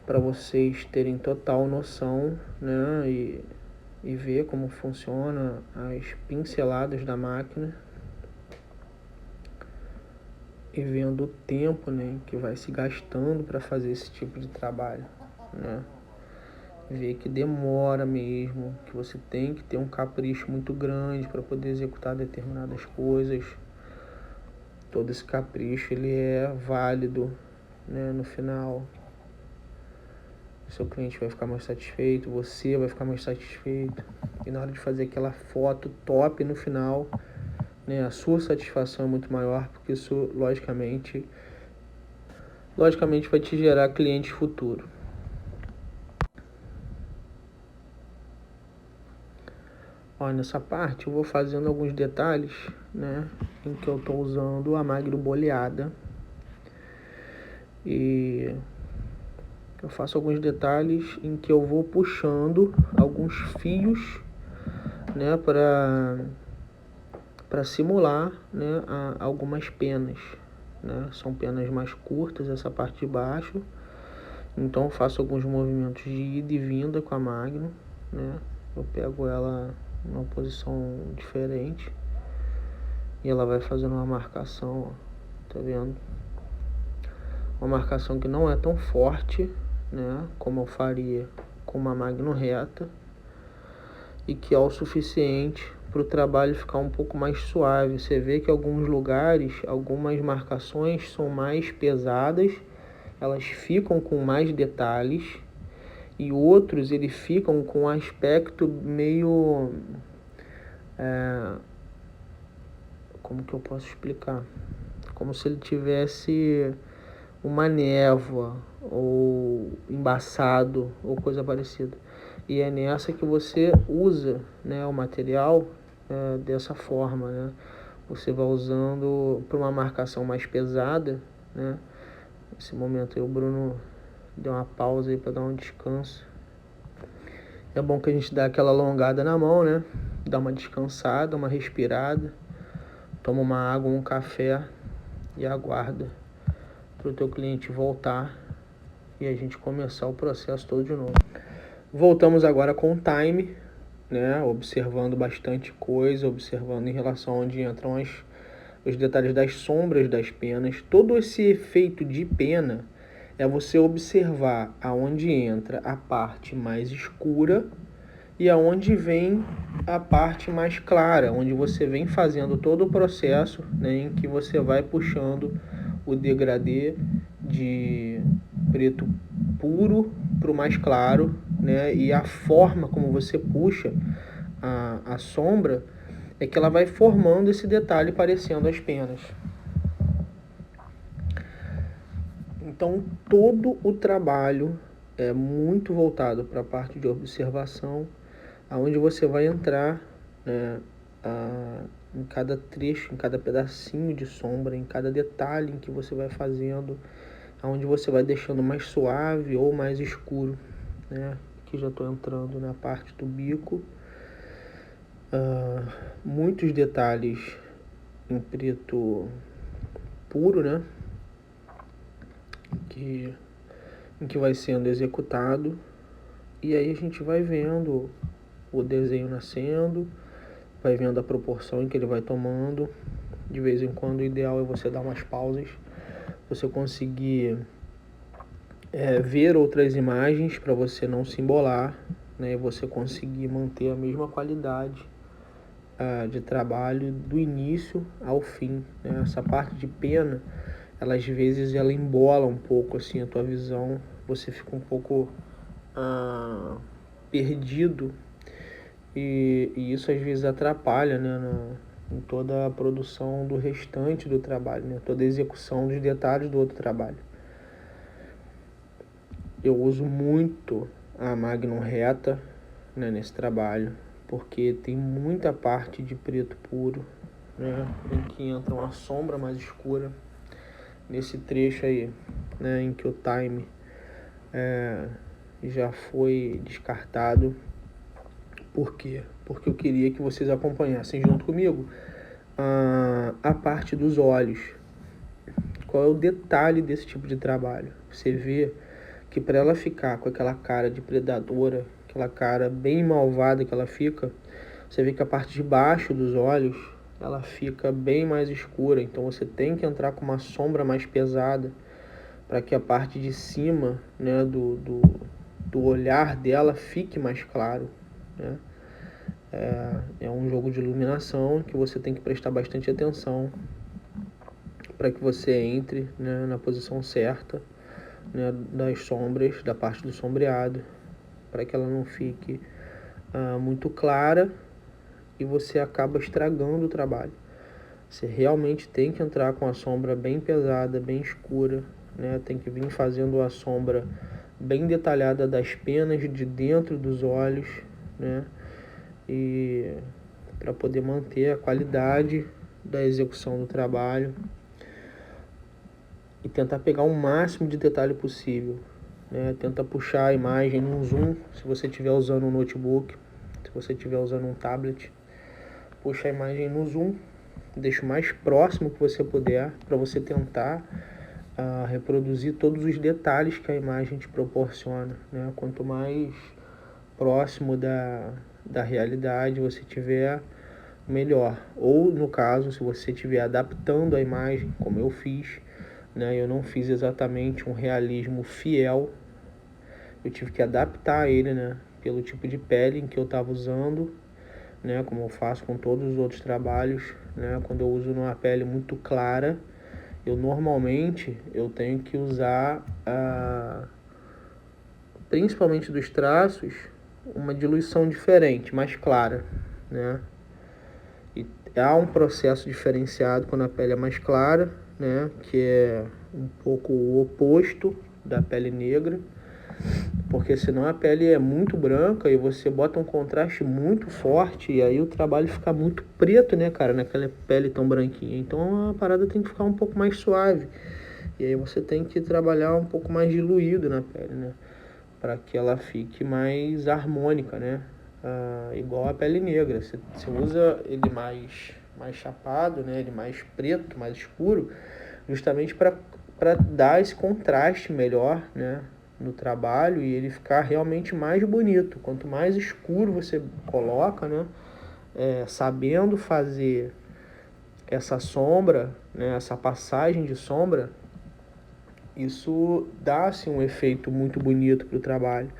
para vocês terem total noção, né, e ver como funciona as pinceladas da máquina e vendo o tempo, né, que vai se gastando para fazer esse tipo de trabalho, né? Ver que demora mesmo, que você tem que ter um capricho muito grande para poder executar determinadas coisas. Todo esse capricho ele é válido, né, no final. O seu cliente vai ficar mais satisfeito, você vai ficar mais satisfeito. E na hora de fazer aquela foto top no final, né, a sua satisfação é muito maior, porque isso logicamente vai te gerar cliente futuro. Ó, nessa parte eu vou fazendo alguns detalhes, né, em que eu estou usando a Magno boleada. E eu faço alguns detalhes em que eu vou puxando alguns fios, né, para simular, né, algumas penas, né? São penas mais curtas essa parte de baixo. Então eu faço alguns movimentos de ida e vinda com a Magno, né? Eu pego ela numa posição diferente e ela vai fazendo uma marcação, ó, tá vendo? Uma marcação que não é tão forte, né, como eu faria com uma Magno reta, e que é o suficiente para o trabalho ficar um pouco mais suave. Você vê que em alguns lugares, algumas marcações são mais pesadas, elas ficam com mais detalhes, e outros eles ficam com um aspecto meio... como que eu posso explicar? Como se ele tivesse uma névoa, ou embaçado, ou coisa parecida. E é nessa que você usa, né, o material dessa forma, né? você vai usando para uma marcação mais pesada, né? Nesse momento aí o Bruno deu uma pausa aí para dar um descanso. É bom que a gente dá aquela alongada na mão, né? Dá uma descansada, uma respirada, toma uma água, um café e aguarda para o teu cliente voltar e a gente começar o processo todo de novo. Voltamos agora com o time, né? Observando bastante coisa, observando em relação a onde entram os detalhes das sombras das penas. Todo esse efeito de pena é você observar aonde entra a parte mais escura e aonde vem a parte mais clara, onde você vem fazendo todo o processo, né, em que você vai puxando o degradê de preto puro para o mais claro, né, e a forma como você puxa a sombra é que ela vai formando esse detalhe parecendo as penas. Então todo o trabalho é muito voltado para a parte de observação, aonde você vai entrar, né, em cada trecho, em cada pedacinho de sombra, em cada detalhe em que você vai fazendo, aonde você vai deixando mais suave ou mais escuro, né? Aqui já estou entrando na parte do bico. Muitos detalhes em preto puro, né? Em que vai sendo executado. E aí a gente vai vendo o desenho nascendo, vai vendo a proporção em que ele vai tomando. De vez em quando o ideal é você dar umas pausas, você conseguir ver outras imagens para você não se embolar, né? E você conseguir manter a mesma qualidade de trabalho do início ao fim, né? Essa parte de pena, ela às vezes ela embola um pouco assim a tua visão, você fica um pouco perdido e isso às vezes atrapalha, né, em toda a produção do restante do trabalho, né, toda a execução dos detalhes do outro trabalho. Eu uso muito a Magnum reta, né, nesse trabalho, porque tem muita parte de preto puro, né, em que entra uma sombra mais escura nesse trecho aí, né, em que o time já foi descartado. Por quê? Porque eu queria que vocês acompanhassem junto comigo a parte dos olhos. Qual é o detalhe desse tipo de trabalho? Você vê que para ela ficar com aquela cara de predadora, aquela cara bem malvada que ela fica, você vê que a parte de baixo dos olhos ela fica bem mais escura. Então você tem que entrar com uma sombra mais pesada para que a parte de cima, né, do olhar dela fique mais claro, né? É um jogo de iluminação que você tem que prestar bastante atenção para que você entre, né, na posição certa, né, das sombras, da parte do sombreado, para que ela não fique muito clara e você acaba estragando o trabalho. Você realmente tem que entrar com a sombra bem pesada, bem escura, né? Tem que vir fazendo a sombra bem detalhada das penas de dentro dos olhos, né? E para poder manter a qualidade da execução do trabalho e tentar pegar o máximo de detalhe possível, né? Tenta puxar a imagem num zoom, se você estiver usando um notebook, se você estiver usando um tablet, puxa a imagem no zoom, deixa o mais próximo que você puder para você tentar reproduzir todos os detalhes que a imagem te proporciona, né? Quanto mais próximo da realidade você tiver, melhor. Ou no caso, se você estiver adaptando a imagem, como eu fiz, né? Eu não fiz exatamente um realismo fiel, eu tive que adaptar ele, né, pelo tipo de pele em que eu estava usando, né, como eu faço com todos os outros trabalhos, né? Quando eu uso numa pele muito clara, eu normalmente tenho que usar principalmente dos traços, uma diluição diferente, mais clara, né? E há um processo diferenciado quando a pele é mais clara, né? Que é um pouco o oposto da pele negra. porque senão a pele é muito branca e você bota um contraste muito forte e aí o trabalho fica muito preto, né, cara, naquela pele tão branquinha. Então a parada tem que ficar um pouco mais suave. E aí você tem que trabalhar um pouco mais diluído na pele, né, para que ela fique mais harmônica, né, igual a pele negra. Você usa ele mais chapado, né, ele mais preto, mais escuro, justamente para dar esse contraste melhor, né, no trabalho e ele ficar realmente mais bonito. Quanto mais escuro você coloca, né, sabendo fazer essa sombra, né, essa passagem de sombra, isso dá assim, um efeito muito bonito para o trabalho.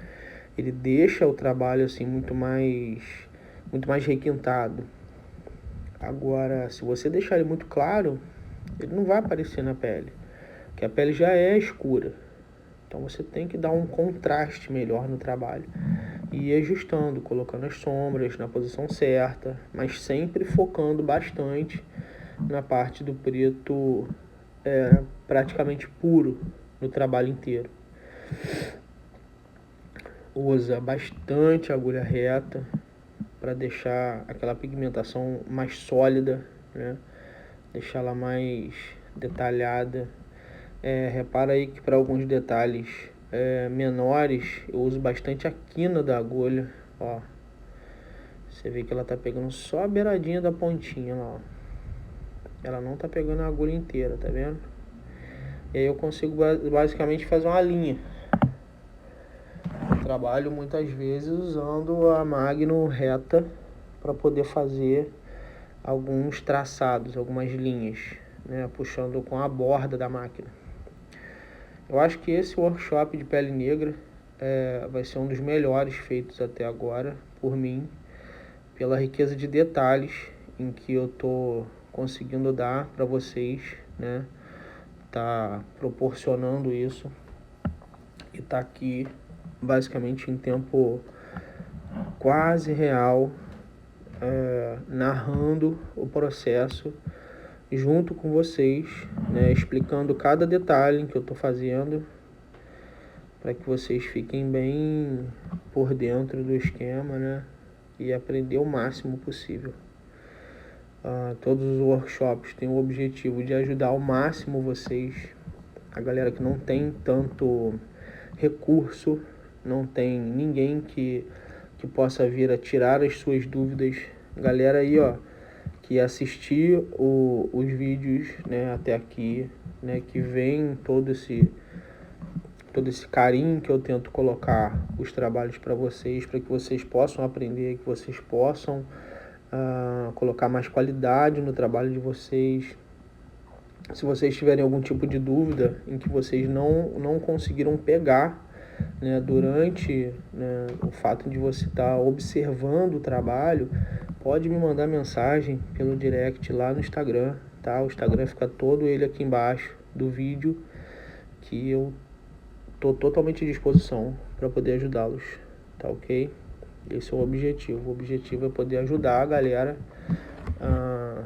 Ele deixa o trabalho assim muito mais requintado. Agora, se você deixar ele muito claro, ele não vai aparecer na pele, porque a pele já é escura. Então você tem que dar um contraste melhor no trabalho e ir ajustando, colocando as sombras na posição certa, mas sempre focando bastante na parte do preto praticamente puro no trabalho inteiro. Usa bastante agulha reta para deixar aquela pigmentação mais sólida, né? Deixar ela mais detalhada. Repara aí que para alguns detalhes menores eu uso bastante a quina da agulha, ó. Você vê que ela tá pegando só a beiradinha da pontinha lá, ó. Ela não tá pegando a agulha inteira, tá vendo? E aí eu consigo basicamente fazer uma linha. Eu trabalho muitas vezes usando a Magno reta para poder fazer alguns traçados, algumas linhas, né, puxando com a borda da máquina. Eu acho que esse workshop de pele negra vai ser um dos melhores feitos até agora por mim, pela riqueza de detalhes em que eu tô conseguindo dar para vocês, né? Tá proporcionando isso e tá aqui basicamente em tempo quase real, narrando o processo junto com vocês, né, explicando cada detalhe que eu estou fazendo para que vocês fiquem bem por dentro do esquema, né, e aprender o máximo possível. Todos os workshops têm o objetivo de ajudar ao máximo vocês, a galera que não tem tanto recurso, não tem ninguém que possa vir a tirar as suas dúvidas. Galera aí, ó, que assistir os vídeos, né, até aqui, né, que vem todo esse carinho que eu tento colocar os trabalhos para vocês, para que vocês possam aprender, que vocês possam colocar mais qualidade no trabalho de vocês. Se vocês tiverem algum tipo de dúvida em que vocês não conseguiram pegar, né, durante, né, o fato de você estar observando o trabalho, pode me mandar mensagem pelo direct lá no Instagram, tá? O Instagram fica todo ele aqui embaixo do vídeo, que eu tô totalmente à disposição para poder ajudá-los, tá ok? Esse é o objetivo. O objetivo é poder ajudar a galera a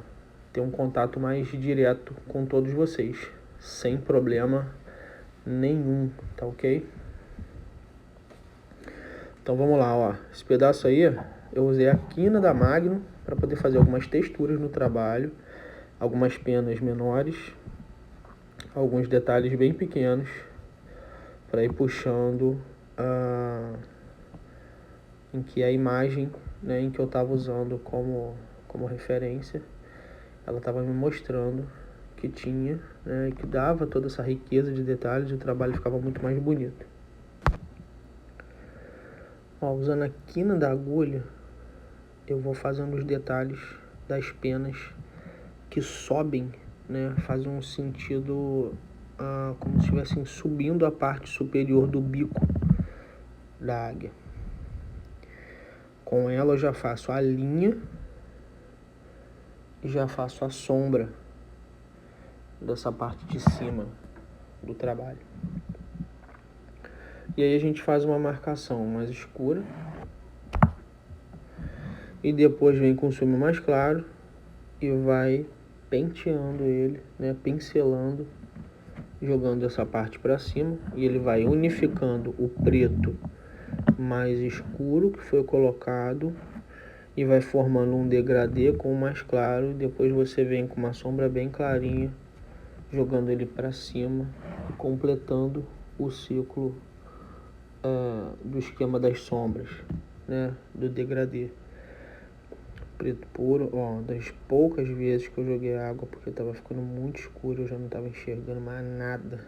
ter um contato mais direto com todos vocês, sem problema nenhum, tá ok? Então vamos lá, ó. Esse pedaço aí, eu usei a quina da Magno para poder fazer algumas texturas no trabalho, algumas penas menores, alguns detalhes bem pequenos, para ir puxando em que a imagem, né, em que eu estava usando como referência, ela estava me mostrando que tinha, né, que dava toda essa riqueza de detalhes e o trabalho ficava muito mais bonito. Ó, usando a quina da agulha, eu vou fazendo os detalhes das penas que sobem, né, fazem um sentido como se estivessem subindo a parte superior do bico da águia. Com ela eu já faço a linha e já faço a sombra dessa parte de cima do trabalho. E aí a gente faz uma marcação mais escura e depois vem com o sumo mais claro e vai penteando ele, né, pincelando jogando essa parte para cima, e ele vai unificando o preto mais escuro que foi colocado e vai formando um degradê com o mais claro, e depois você vem com uma sombra bem clarinha jogando ele para cima e completando o ciclo do esquema das sombras, né, do degradê. Preto puro, ó, das poucas vezes que eu joguei água, porque tava ficando muito escuro, eu já não tava enxergando mais nada.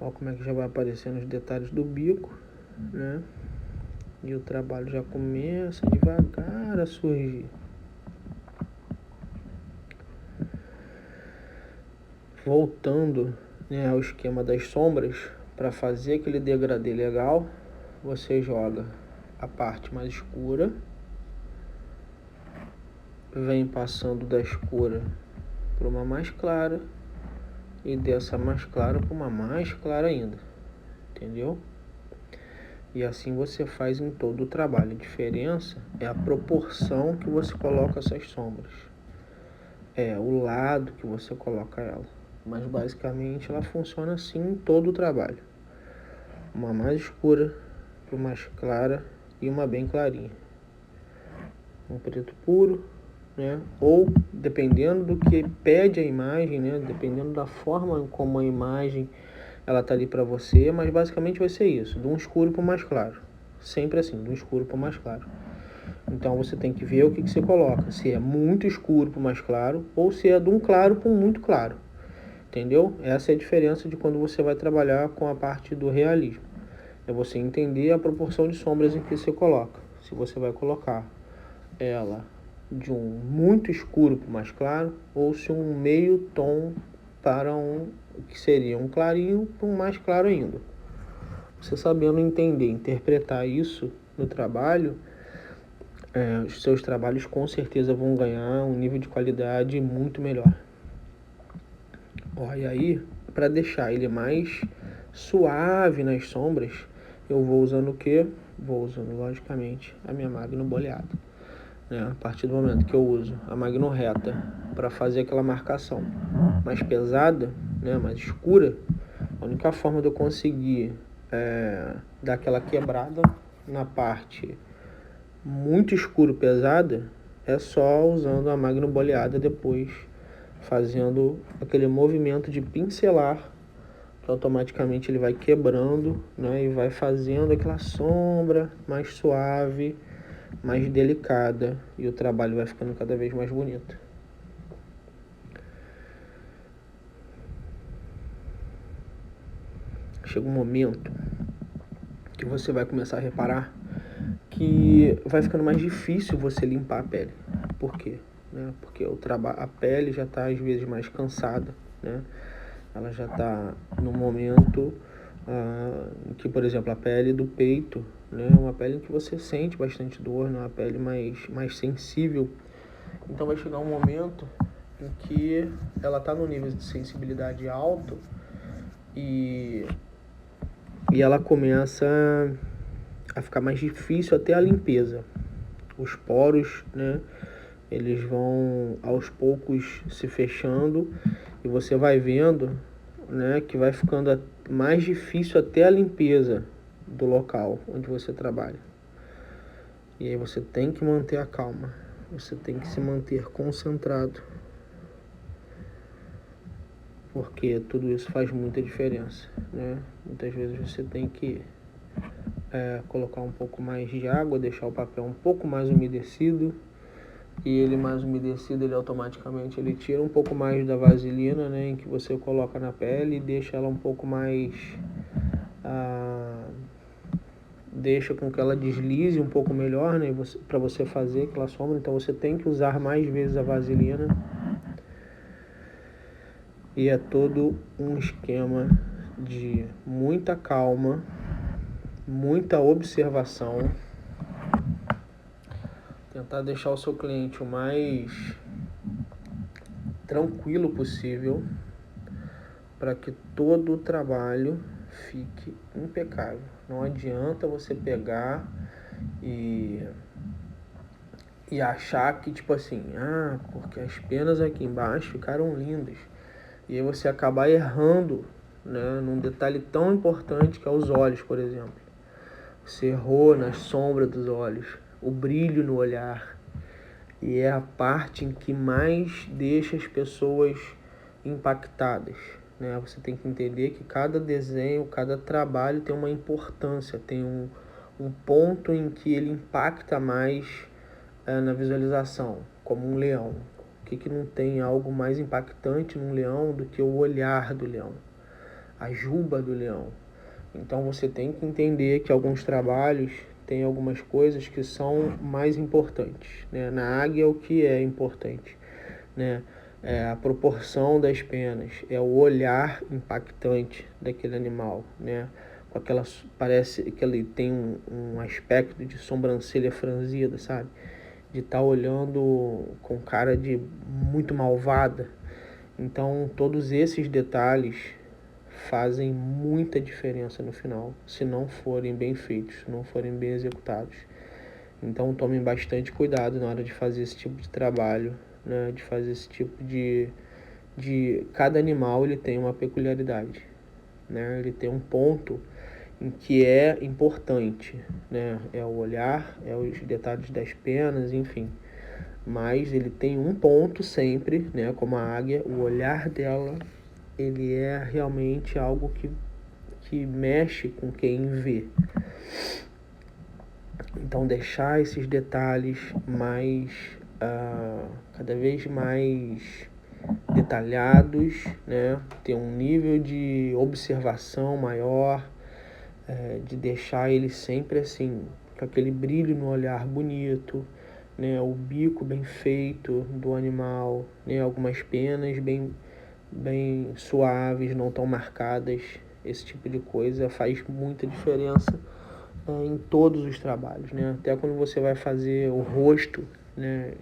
Ó como é que já vai aparecendo os detalhes do bico, né? E o trabalho já começa devagar a surgir. Voltando, né, ao esquema das sombras, para fazer aquele degradê legal, você joga a parte mais escura, vem passando da escura para uma mais clara e dessa mais clara para uma mais clara ainda, entendeu? E assim você faz em todo o trabalho. A diferença é a proporção que você coloca essas sombras, é o lado que você coloca ela, mas basicamente ela funciona assim em todo o trabalho. Uma mais escura para uma mais clara e uma bem clarinha, um preto puro, né? Ou dependendo do que pede a imagem, né? Dependendo da forma como a imagem ela tá ali para você, mas basicamente vai ser isso, de um escuro para um mais claro, sempre assim, de um escuro para um mais claro. Então você tem que ver o que você coloca, se é muito escuro para o mais claro ou se é de um claro para um muito claro, entendeu? Essa é a diferença de quando você vai trabalhar com a parte do realismo, é você entender a proporção de sombras em que você coloca. Se você vai colocar ela de um muito escuro para mais claro, ou se um meio tom para um que seria um clarinho para um mais claro ainda. Você sabendo entender, interpretar isso no trabalho, os seus trabalhos com certeza vão ganhar um nível de qualidade muito melhor. Ó, e aí, para deixar ele mais suave nas sombras, eu vou usando o que? Vou usando, logicamente, a minha Magno boleada. A partir do momento que eu uso a Magno reta para fazer aquela marcação mais pesada, né, mais escura, a única forma de eu conseguir dar aquela quebrada na parte muito escuro pesada é só usando a Magno boleada, depois fazendo aquele movimento de pincelar, que automaticamente ele vai quebrando, né, e vai fazendo aquela sombra mais suave, mais delicada, e o trabalho vai ficando cada vez mais bonito. Chega um momento que você vai começar a reparar que vai ficando mais difícil você limpar a pele. Por quê? Porque a pele já está às vezes mais cansada, né? Ela já está no momento que, por exemplo, a pele do peito, né, é uma pele em que você sente bastante dor, né, uma pele mais sensível. Então vai chegar um momento em que ela está no nível de sensibilidade alto e ela começa a ficar mais difícil até a limpeza. Os poros, né, eles vão aos poucos se fechando e você vai vendo, né, que vai ficando mais difícil até a limpeza do local onde você trabalha. E aí você tem que manter a calma, você tem que se manter concentrado, porque tudo isso faz muita diferença, né? Muitas vezes você tem que colocar um pouco mais de água, deixar o papel um pouco mais umedecido, e ele mais umedecido, ele automaticamente ele tira um pouco mais da vaselina, né, em que você coloca na pele, e deixa ela um pouco mais deixa com que ela deslize um pouco melhor, né, para você fazer aquela sombra. Então você tem que usar mais vezes a vaselina, e é todo um esquema de muita calma, muita observação, tentar deixar o seu cliente o mais tranquilo possível para que todo o trabalho fique impecável. Não adianta você pegar e achar que, tipo assim, porque as penas aqui embaixo ficaram lindas, E aí você acaba errando, né, num detalhe tão importante que é os olhos, por exemplo. Você errou na sombra dos olhos, o brilho no olhar. E é a parte em que mais deixa as pessoas impactadas, né? Você tem que entender que cada desenho, cada trabalho tem uma importância, tem um ponto em que ele impacta mais na visualização, como um leão. O que não tem algo mais impactante num leão do que o olhar do leão, a juba do leão? Então você tem que entender que alguns trabalhos têm algumas coisas que são mais importantes, né? Na águia, o que é importante, né? É a proporção das penas, é o olhar impactante daquele animal, né? Com aquela, parece que ele tem um aspecto de sobrancelha franzida, sabe? De estar olhando com cara de muito malvada. Então todos esses detalhes fazem muita diferença no final, se não forem bem feitos, se não forem bem executados. Então tomem bastante cuidado na hora de fazer esse tipo de trabalho, né? De fazer esse tipo de... Cada animal ele tem uma peculiaridade, né? Ele tem um ponto em que é importante, né? É o olhar, é os detalhes das penas, enfim. Mas ele tem um ponto sempre, né? Como a águia, o olhar dela, ele é realmente algo que mexe com quem vê. Então deixar esses detalhes mais, cada vez mais detalhados, né? Ter um nível de observação maior, de deixar ele sempre assim, com aquele brilho no olhar bonito, né? O bico bem feito do animal, né? Algumas penas bem suaves, não tão marcadas. Esse tipo de coisa faz muita diferença em todos os trabalhos, né? Até quando você vai fazer o rosto, né,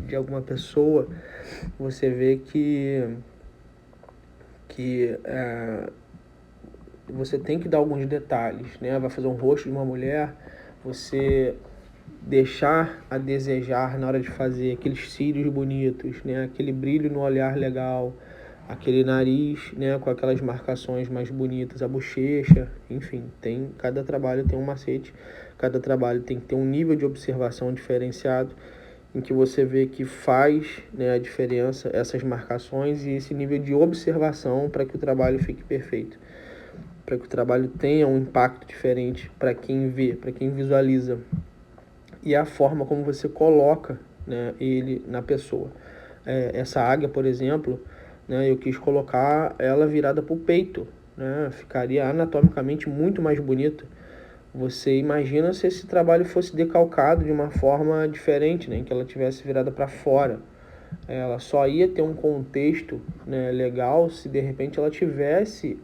de alguma pessoa, você vê que você tem que dar alguns detalhes, né? Vai fazer um rosto de uma mulher, você deixar a desejar na hora de fazer aqueles cílios bonitos, né? Aquele brilho no olhar legal, aquele nariz, né, com aquelas marcações mais bonitas, a bochecha, enfim, cada trabalho tem um macete, cada trabalho tem que ter um nível de observação diferenciado, em que você vê que faz, né, a diferença, essas marcações e esse nível de observação para que o trabalho fique perfeito, para que o trabalho tenha um impacto diferente para quem vê, para quem visualiza, e a forma como você coloca, né, ele na pessoa. Essa águia, por exemplo, né, eu quis colocar ela virada para o peito, né, ficaria anatomicamente muito mais bonita. Você imagina se esse trabalho fosse decalcado de uma forma diferente, né, em que ela tivesse virada para fora. Ela só ia ter um contexto, né, legal se de repente ela tivesse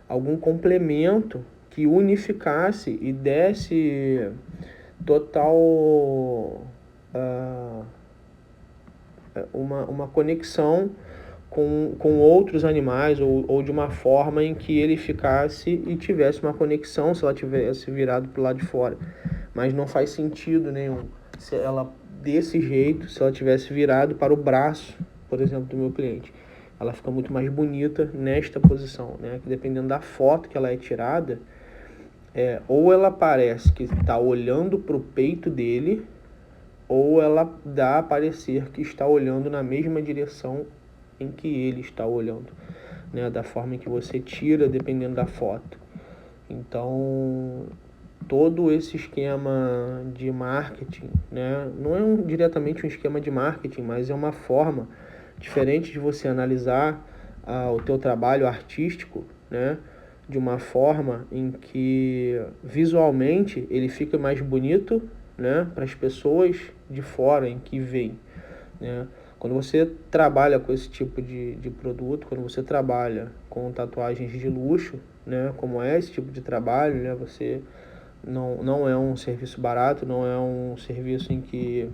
algum complemento que unificasse e desse total uma conexão com outros animais ou de uma forma em que ele ficasse e tivesse uma conexão se ela tivesse virado para o lado de fora. Mas não faz sentido nenhum se ela desse jeito, se ela tivesse virado para o braço, por exemplo, do meu cliente. Ela fica muito mais bonita nesta posição, né? Que dependendo da foto que ela é tirada, ou ela parece que está olhando para o peito dele, ou ela dá a parecer que está olhando na mesma direção em que ele está olhando, né? Da forma em que você tira, dependendo da foto. Então, todo esse esquema de marketing, né? Não é diretamente um esquema de marketing, mas é uma forma diferente de você analisar o teu trabalho artístico, né? De uma forma em que visualmente ele fica mais bonito, né? Para as pessoas de fora em que veem, né? Quando você trabalha com esse tipo de produto, quando você trabalha com tatuagens de luxo, né? Como é esse tipo de trabalho, né? Você não é um serviço barato, não é um serviço em que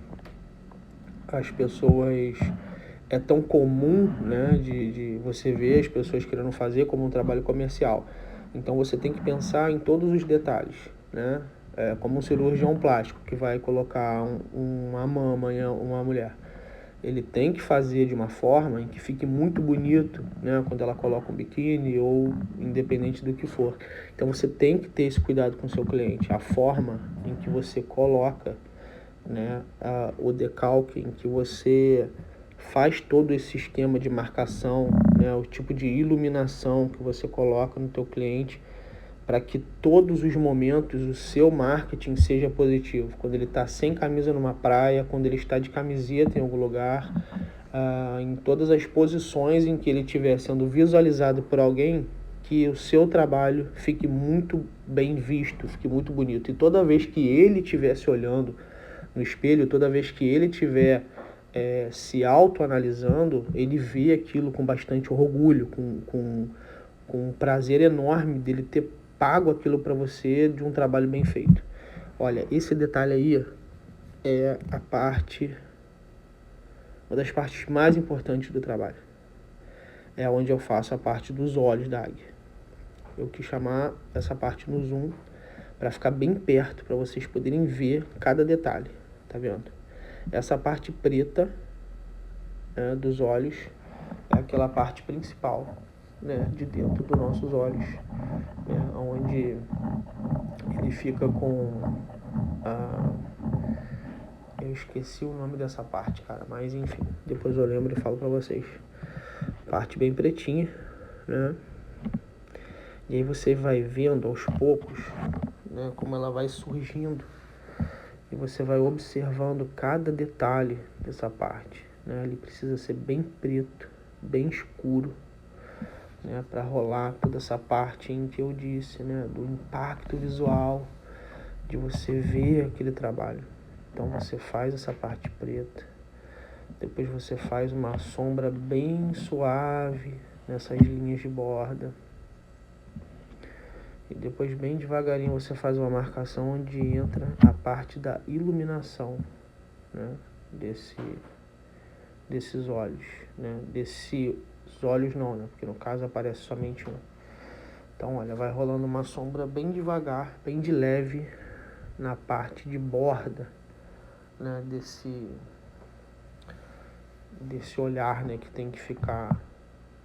as pessoas... É tão comum, né, de você ver as pessoas querendo fazer como um trabalho comercial. Então você tem que pensar em todos os detalhes, né? Como um cirurgião plástico que vai colocar uma mama em uma mulher. ele tem que fazer de uma forma em que fique muito bonito, né, quando ela coloca um biquíni ou independente do que for. Então você tem que ter esse cuidado com o seu cliente, a forma em que você coloca, né, o decalque, em que você faz todo esse esquema de marcação, né, o tipo de iluminação que você coloca no teu cliente, para que todos os momentos o seu marketing seja positivo. Quando ele está sem camisa numa praia, quando ele está de camiseta em algum lugar, em todas as posições em que ele estiver sendo visualizado por alguém, que o seu trabalho fique muito bem visto, fique muito bonito. E toda vez que ele estiver se olhando no espelho, toda vez que ele estiver se autoanalisando, ele vê aquilo com bastante orgulho, com um prazer enorme dele ter pago aquilo para você de um trabalho bem feito. Olha, esse detalhe aí é uma das partes mais importantes do trabalho. É onde eu faço a parte dos olhos da águia. Eu quis chamar essa parte no zoom para ficar bem perto, para vocês poderem ver cada detalhe, tá vendo? Essa parte preta, né, dos olhos é aquela parte principal, né, de dentro dos nossos olhos, né, onde ele fica com eu esqueci o nome dessa parte, cara, mas enfim, depois eu lembro e falo pra vocês. Parte bem pretinha, né? E aí você vai vendo aos poucos, né, como ela vai surgindo. E você vai observando cada detalhe dessa parte, né? Ele precisa ser bem preto, bem escuro, né, para rolar toda essa parte em que eu disse, né, do impacto visual, de você ver aquele trabalho. Então você faz essa parte preta, depois você faz uma sombra bem suave nessas linhas de borda, e depois bem devagarinho você faz uma marcação onde entra a parte da iluminação, né, desses olhos, né, desses olhos não, né, porque no caso aparece somente um. Então olha, vai rolando uma sombra bem devagar, bem de leve na parte de borda, né, desse olhar, né, que tem que ficar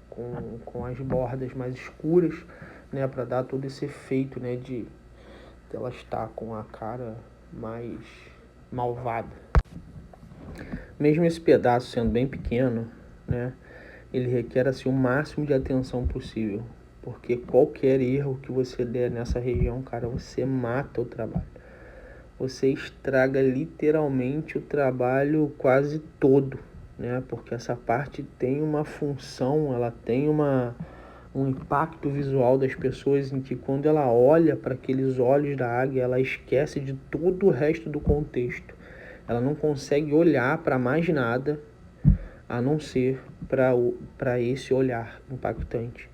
com as bordas mais escuras, né, para dar todo esse efeito, né, de ela estar com a cara mais malvada. Mesmo esse pedaço sendo bem pequeno, né, ele requer assim o máximo de atenção possível, porque qualquer erro que você der nessa região, cara, você mata o trabalho. Você estraga literalmente o trabalho quase todo, né? Porque essa parte tem uma função, ela tem um impacto visual das pessoas em que quando ela olha para aqueles olhos da águia, ela esquece de todo o resto do contexto. Ela não consegue olhar para mais nada a não ser para esse olhar impactante.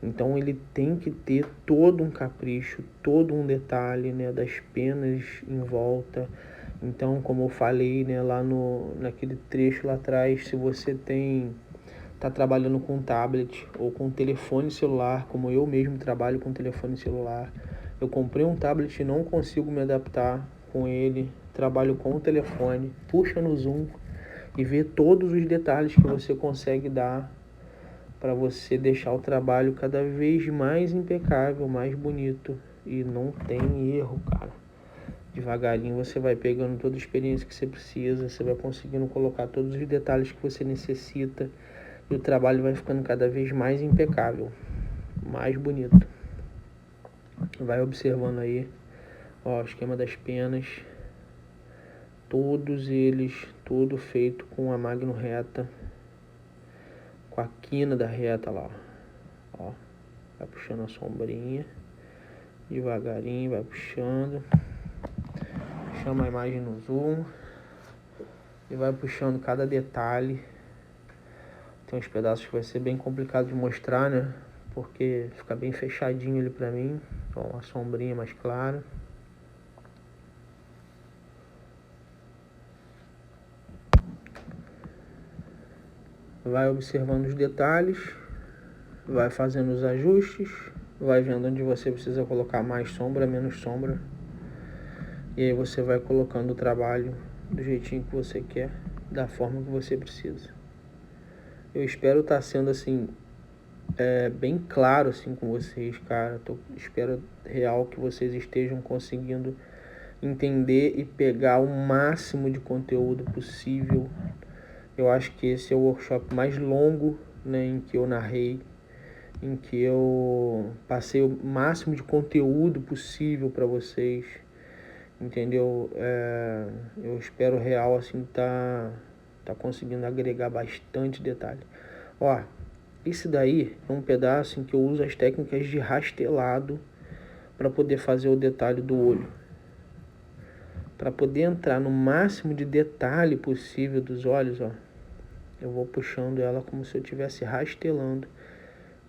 Então ele tem que ter todo um capricho, todo um detalhe, né, das penas em volta. Então, como eu falei, né, lá naquele trecho lá atrás, se você tá trabalhando com tablet ou com telefone celular, como eu mesmo trabalho com telefone celular, eu comprei um tablet e não consigo me adaptar com ele, trabalho com o telefone, puxa no zoom e vê todos os detalhes que você consegue dar para você deixar o trabalho cada vez mais impecável, mais bonito. E não tem erro, cara. Devagarinho você vai pegando toda a experiência que você precisa, você vai conseguindo colocar todos os detalhes que você necessita e o trabalho vai ficando cada vez mais impecável, mais bonito. Vai observando aí, ó, o esquema das penas, todos eles, tudo feito com a magno reta, com a quina da reta lá, ó, vai puxando a sombrinha, devagarinho, vai puxando, chama a imagem no zoom e vai puxando cada detalhe. Tem uns pedaços que vai ser bem complicado de mostrar, né, porque fica bem fechadinho ali pra mim, ó, a sombrinha mais clara. Vai observando os detalhes, vai fazendo os ajustes, vai vendo onde você precisa colocar mais sombra, menos sombra. E aí você vai colocando o trabalho do jeitinho que você quer. da forma que você precisa. Eu espero estar sendo assim, bem claro assim com vocês, cara. Espero real que vocês estejam conseguindo entender e pegar o máximo de conteúdo possível. Eu acho que esse é o workshop mais longo, né, em que eu narrei, em que eu passei o máximo de conteúdo possível para vocês, entendeu? Eu espero real assim tá conseguindo agregar bastante detalhe. Ó, esse daí é um pedaço em que eu uso as técnicas de rastelado para poder fazer o detalhe do olho, para poder entrar no máximo de detalhe possível dos olhos. Ó, eu vou puxando ela como se eu estivesse rastelando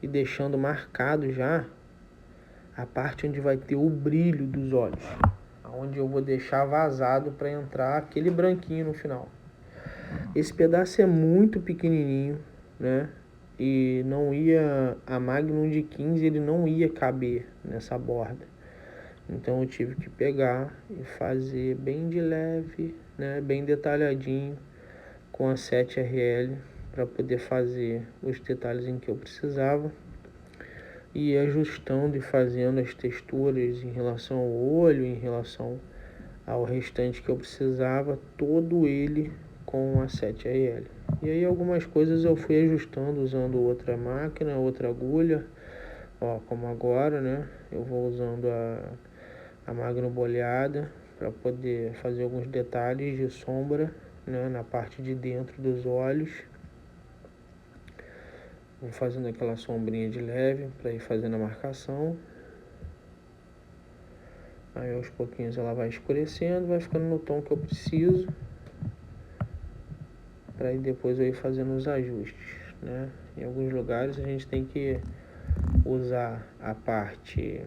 e deixando marcado já a parte onde vai ter o brilho dos olhos, onde eu vou deixar vazado para entrar aquele branquinho no final. Esse pedaço é muito pequenininho, né? E não ia, a Magnum de 15 ele não ia caber nessa borda. Então eu tive que pegar e fazer bem de leve, né? Bem detalhadinho com a 7RL para poder fazer os detalhes em que eu precisava e ir ajustando e fazendo as texturas em relação ao olho, em relação ao restante que eu precisava, todo ele com a 7RL. E aí algumas coisas eu fui ajustando usando outra máquina, outra agulha, ó, como agora, né? Eu vou usando a Magnum boleada para poder fazer alguns detalhes de sombra, né, na parte de dentro dos olhos. Vou fazendo aquela sombrinha de leve para ir fazendo a marcação. Aí aos pouquinhos ela vai escurecendo, vai ficando no tom que eu preciso, para aí depois eu ir fazendo os ajustes, né? Em alguns lugares a gente tem que usar a parte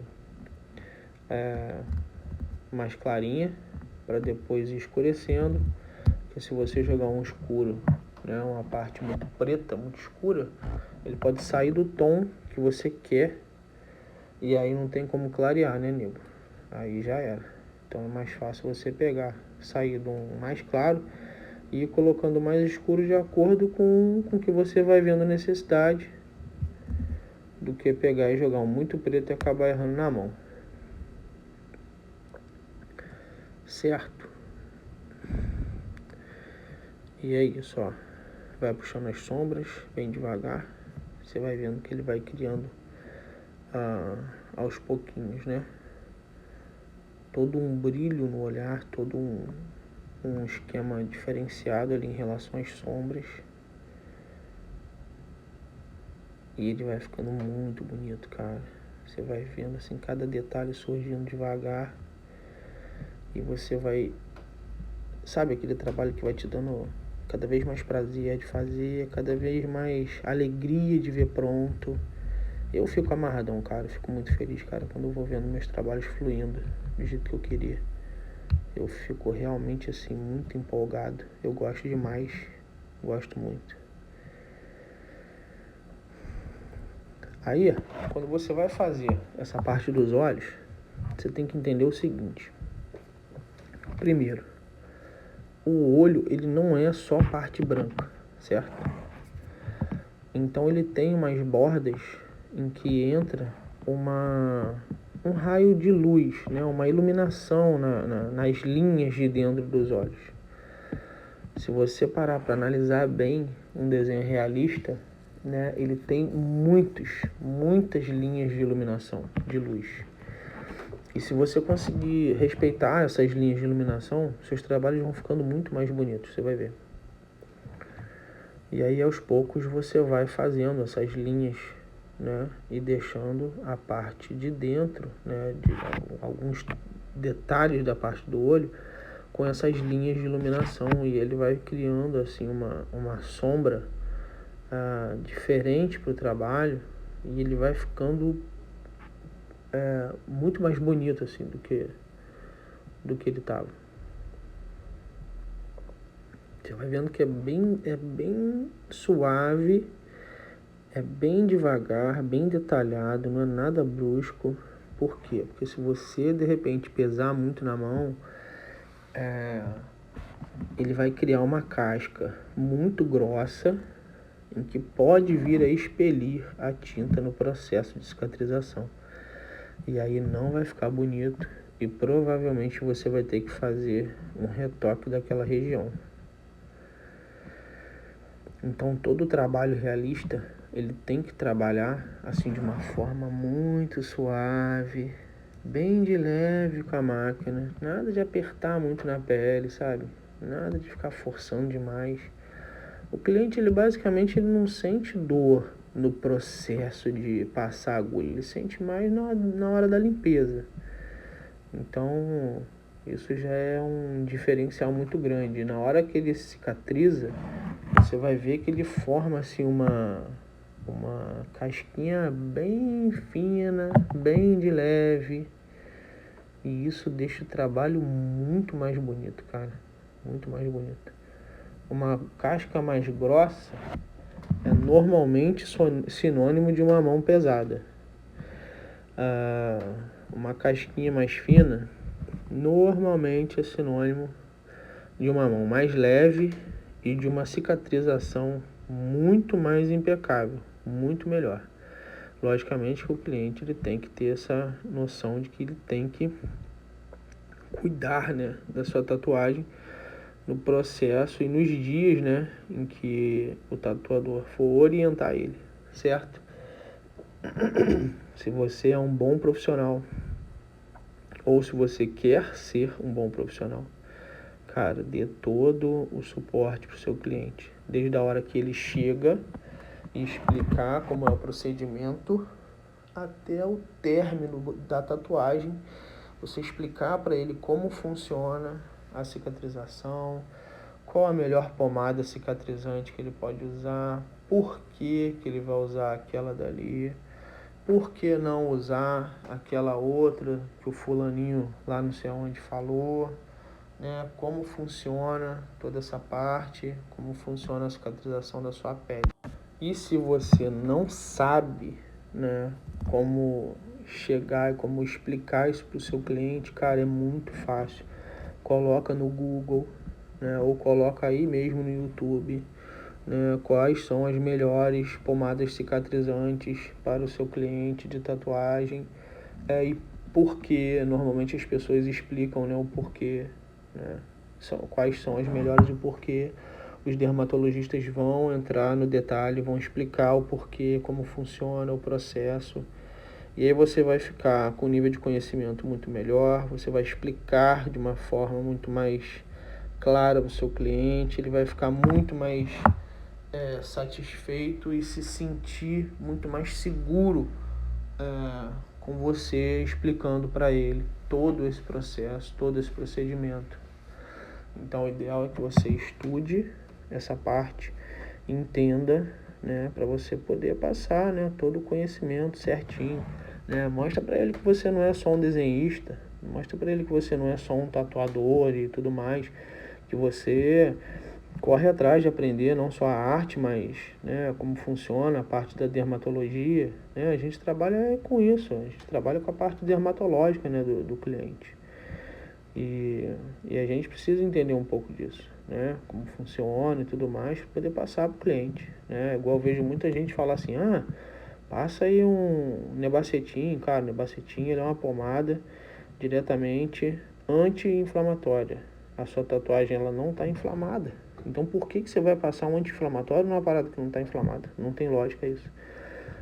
mais clarinha para depois ir escurecendo, porque se você jogar um escuro, né, uma parte muito preta, muito escura, ele pode sair do tom que você quer e aí não tem como clarear, né, nego? Aí já era. Então é mais fácil você pegar, sair do mais claro e ir colocando mais escuro de acordo com o que você vai vendo a necessidade, do que pegar e jogar um muito preto e acabar errando na mão. Certo? E é isso, ó. Vai puxando as sombras bem devagar. Você vai vendo que ele vai criando aos pouquinhos, né? Todo um brilho no olhar, todo um esquema diferenciado ali em relação às sombras. E ele vai ficando muito bonito, cara. Você vai vendo assim cada detalhe surgindo devagar. E você vai... Sabe aquele trabalho que vai te dando cada vez mais prazer de fazer, cada vez mais alegria de ver pronto. Eu fico amarradão, cara. Eu fico muito feliz, cara, quando eu vou vendo meus trabalhos fluindo do jeito que eu queria. Eu fico realmente assim muito empolgado. Eu gosto demais. Gosto muito. Aí, quando você vai fazer essa parte dos olhos, você tem que entender o seguinte. Primeiro, o olho, ele não é só parte branca, certo? Então ele tem umas bordas em que entra um raio de luz, né? Uma iluminação nas linhas de dentro dos olhos. Se você parar para analisar bem um desenho realista, né, ele tem muitas linhas de iluminação, de luz. E se você conseguir respeitar essas linhas de iluminação, seus trabalhos vão ficando muito mais bonitos, você vai ver. E aí aos poucos você vai fazendo essas linhas, né, e deixando a parte de dentro, né, de alguns detalhes da parte do olho com essas linhas de iluminação, e ele vai criando assim uma sombra diferente para o trabalho, e ele vai ficando muito mais bonito assim do que ele estava. Você vai vendo que é bem suave, é bem devagar, bem detalhado, não é nada brusco. Por quê? Porque se você de repente pesar muito na mão, ele vai criar uma casca muito grossa em que pode vir a expelir a tinta no processo de cicatrização. E aí não vai ficar bonito e provavelmente você vai ter que fazer um retoque daquela região. Então todo trabalho realista, ele tem que trabalhar assim de uma forma muito suave, bem de leve com a máquina, nada de apertar muito na pele, sabe? Nada de ficar forçando demais. O cliente, ele basicamente ele não sente dor no processo de passar a agulha, ele sente mais na hora da limpeza. Então, isso já é um diferencial muito grande. Na hora que ele cicatriza, você vai ver que ele forma assim uma casquinha bem fina, bem de leve. E isso deixa o trabalho muito mais bonito, cara. Muito mais bonito. Uma casca mais grossa é normalmente sinônimo de uma mão pesada. Uma casquinha mais fina normalmente é sinônimo de uma mão mais leve e de uma cicatrização muito mais impecável, muito melhor. Logicamente que o cliente ele tem que ter essa noção de que ele tem que cuidar, né, da sua tatuagem no processo e nos dias, né, em que o tatuador for orientar ele, certo? Se você é um bom profissional ou se você quer ser um bom profissional, cara, dê todo o suporte para o seu cliente, desde a hora que ele chega e explicar como é o procedimento até o término da tatuagem, você explicar para ele como funciona a cicatrização, qual a melhor pomada cicatrizante que ele pode usar, por que ele vai usar aquela dali, por que não usar aquela outra que o fulaninho lá não sei onde falou, né? Como funciona toda essa parte, como funciona a cicatrização da sua pele. E se você não sabe, né, como chegar e como explicar isso para o seu cliente, cara, é muito fácil. Coloca no Google, né, ou coloca aí mesmo no YouTube, né, quais são as melhores pomadas cicatrizantes para o seu cliente de tatuagem, e por que normalmente as pessoas explicam, né, o porquê, né, quais são as melhores e o porquê. Os dermatologistas vão entrar no detalhe, vão explicar o porquê, como funciona o processo. E aí você vai ficar com um nível de conhecimento muito melhor, você vai explicar de uma forma muito mais clara para o seu cliente, ele vai ficar muito mais satisfeito e se sentir muito mais seguro com você explicando para ele todo esse processo, todo esse procedimento. Então o ideal é que você estude essa parte, entenda, né, para você poder passar, né, todo o conhecimento certinho, né? Mostra para ele que você não é só um desenhista, mostra para ele que você não é só um tatuador e tudo mais, que você corre atrás de aprender não só a arte, mas, né, como funciona a parte da dermatologia, né? A gente trabalha com isso, a gente trabalha com a parte dermatológica, né, do cliente. E a gente precisa entender um pouco disso, né? Como funciona e tudo mais, para poder passar para o cliente, né? Igual eu vejo muita gente falar assim, passa aí um Nebacetin, cara, o Nebacetin ele é uma pomada diretamente anti-inflamatória. A sua tatuagem ela não está inflamada. Então por que você vai passar um anti-inflamatório numa parada que não está inflamada? Não tem lógica isso.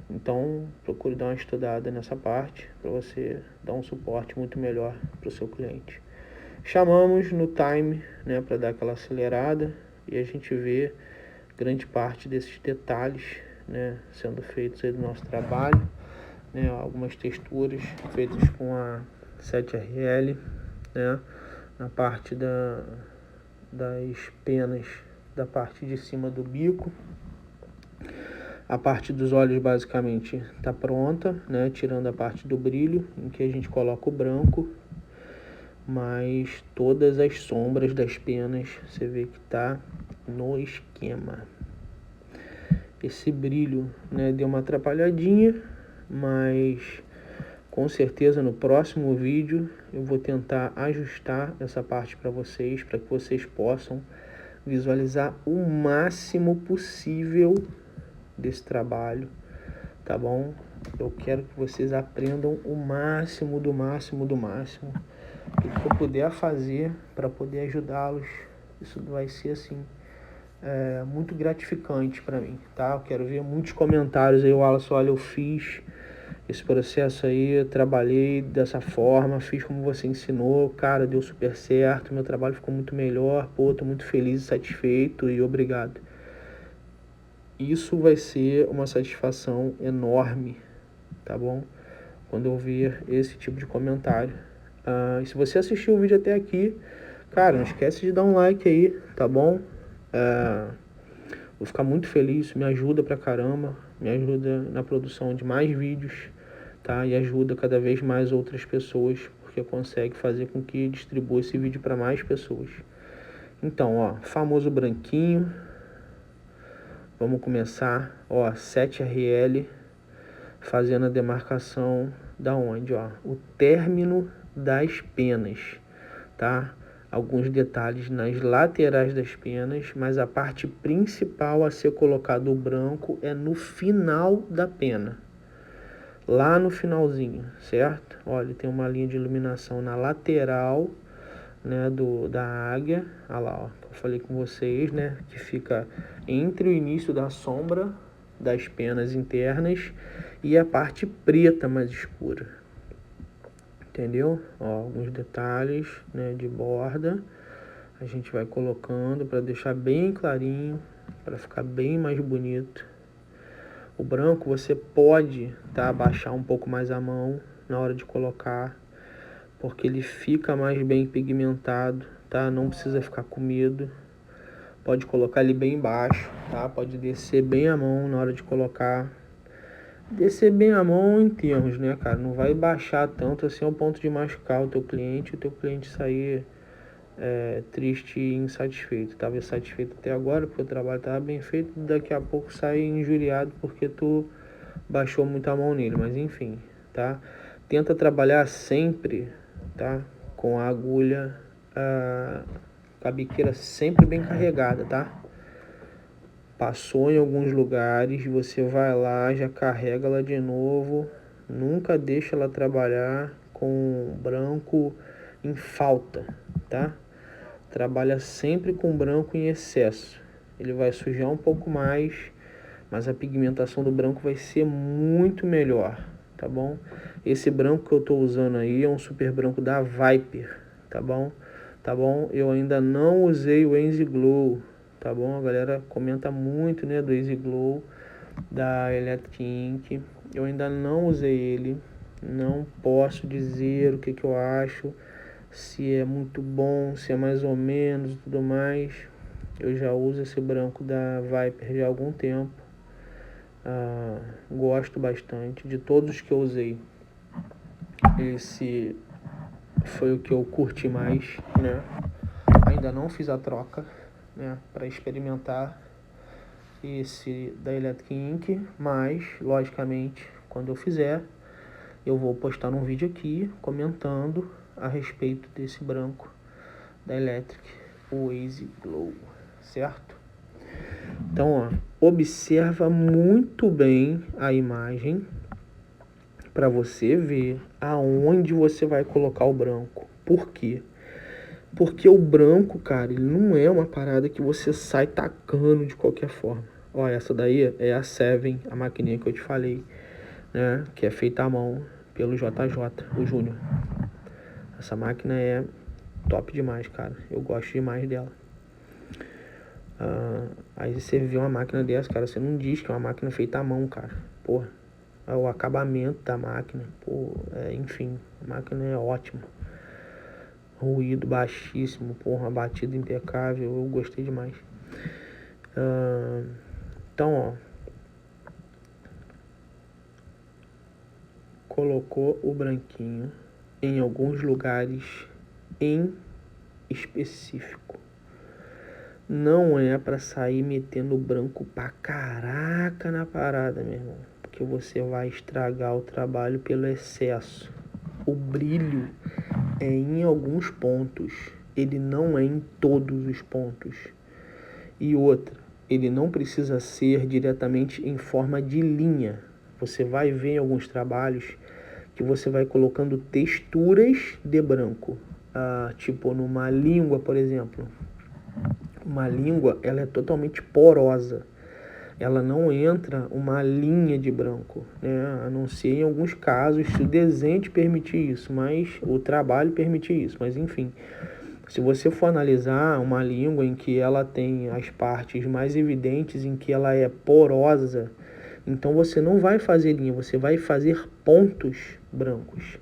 Então procure dar uma estudada nessa parte para você dar um suporte muito melhor para o seu cliente. Chamamos no time, né, para dar aquela acelerada e a gente vê grande parte desses detalhes, né, sendo feitos aí do nosso trabalho, né, algumas texturas feitas com a 7RL, né, na parte das penas da parte de cima do bico. A parte dos olhos basicamente está pronta, né, tirando a parte do brilho, em que a gente coloca o branco, mas todas as sombras das penas você vê que tá no esquema. Esse brilho, né, deu uma atrapalhadinha, mas Com certeza no próximo vídeo eu vou tentar ajustar essa parte para que vocês possam visualizar o máximo possível desse trabalho, tá bom? Eu quero que vocês aprendam o máximo do máximo do máximo. O que eu puder fazer para poder ajudá-los, isso vai ser assim, muito gratificante para mim, tá? Eu quero ver muitos comentários aí, Wallace, olha, eu fiz esse processo aí, eu trabalhei dessa forma, fiz como você ensinou, cara, deu super certo, meu trabalho ficou muito melhor, pô, tô muito feliz e satisfeito e obrigado. Isso vai ser uma satisfação enorme, tá bom? Quando eu ver esse tipo de comentário. E se você assistiu o vídeo até aqui, cara, não esquece de dar um like aí, tá bom? Vou ficar muito feliz, me ajuda pra caramba, me ajuda na produção de mais vídeos, tá? E ajuda cada vez mais outras pessoas, porque consegue fazer com que distribua esse vídeo para mais pessoas. Então, ó, famoso branquinho. Vamos começar, ó, 7RL, fazendo a demarcação da onde, ó, o término das penas, tá? Alguns detalhes nas laterais das penas, mas a parte principal a ser colocado o branco é no final da pena. Lá no finalzinho, certo? Olha, tem uma linha de iluminação na lateral, né, da águia. Olha lá, ó, que eu falei com vocês, né, que fica entre o início da sombra das penas internas e a parte preta mais escura. Entendeu? Ó, alguns detalhes, né, de borda. A gente vai colocando para deixar bem clarinho, para ficar bem mais bonito. O branco você pode, tá, abaixar um pouco mais a mão na hora de colocar, porque ele fica mais bem pigmentado, tá? Não precisa ficar com medo. Pode colocar ele bem baixo, tá? Pode descer bem a mão na hora de colocar. Descer bem a mão em termos, né, cara? Não vai baixar tanto assim ao ponto de machucar o teu cliente sair triste e insatisfeito. Tava satisfeito até agora porque o trabalho tava bem feito, daqui a pouco sai injuriado porque tu baixou muito a mão nele, mas enfim, tá? Tenta trabalhar sempre, tá? Com a agulha, com a biqueira sempre bem carregada, tá? Passou em alguns lugares, você vai lá, já carrega ela de novo, nunca deixa ela trabalhar com branco em falta, tá? Trabalha sempre com branco em excesso. Ele vai sujar um pouco mais, mas a pigmentação do branco vai ser muito melhor, tá bom? Esse branco que eu tô usando aí é um super branco da Viper, tá bom? Tá bom? Eu ainda não usei o Easy Glow, tá bom? A galera comenta muito, né, do Easy Glow da Electric Ink. Eu ainda não usei ele, não posso dizer o que eu acho, se é muito bom, se é mais ou menos e tudo mais. Eu já uso esse branco da Viper já há algum tempo. Gosto bastante de todos os que eu usei. Esse foi o que eu curti mais, né? Ainda não fiz a troca, né, para experimentar esse da Electric Ink, mas logicamente quando eu fizer eu vou postar um vídeo aqui comentando a respeito desse branco da Electric, o Easy Glow, certo? Então, ó, observa muito bem a imagem para você ver aonde você vai colocar o branco. Por quê? Porque o branco, cara, ele não é uma parada que você sai tacando de qualquer forma. Ó, essa daí é a Seven, a maquininha que eu te falei, né? Que é feita à mão pelo JJ, o Júnior. Essa máquina é top demais, cara. Eu gosto demais dela. Aí você vê uma máquina dessa, cara, você não diz que é uma máquina feita à mão, cara. Porra, é o acabamento da máquina. Pô, enfim, a máquina é ótima. Ruído baixíssimo, porra, uma batida impecável. Eu gostei demais. Então, ó, colocou o branquinho em alguns lugares em específico. Não é pra sair metendo branco pra caraca na parada, meu irmão. que você vai estragar o trabalho pelo excesso. O brilho é em alguns pontos, ele não é em todos os pontos. E outra, ele não precisa ser diretamente em forma de linha. Você vai ver em alguns trabalhos que você vai colocando texturas de branco. Tipo numa língua, por exemplo. Uma língua, ela é totalmente porosa. Ela não entra uma linha de branco, né? A não ser em alguns casos, se o desenho te permitir isso, mas o trabalho permitir isso. Mas enfim, se você for analisar uma língua em que ela tem as partes mais evidentes, em que ela é porosa, então você não vai fazer linha, você vai fazer pontos brancos.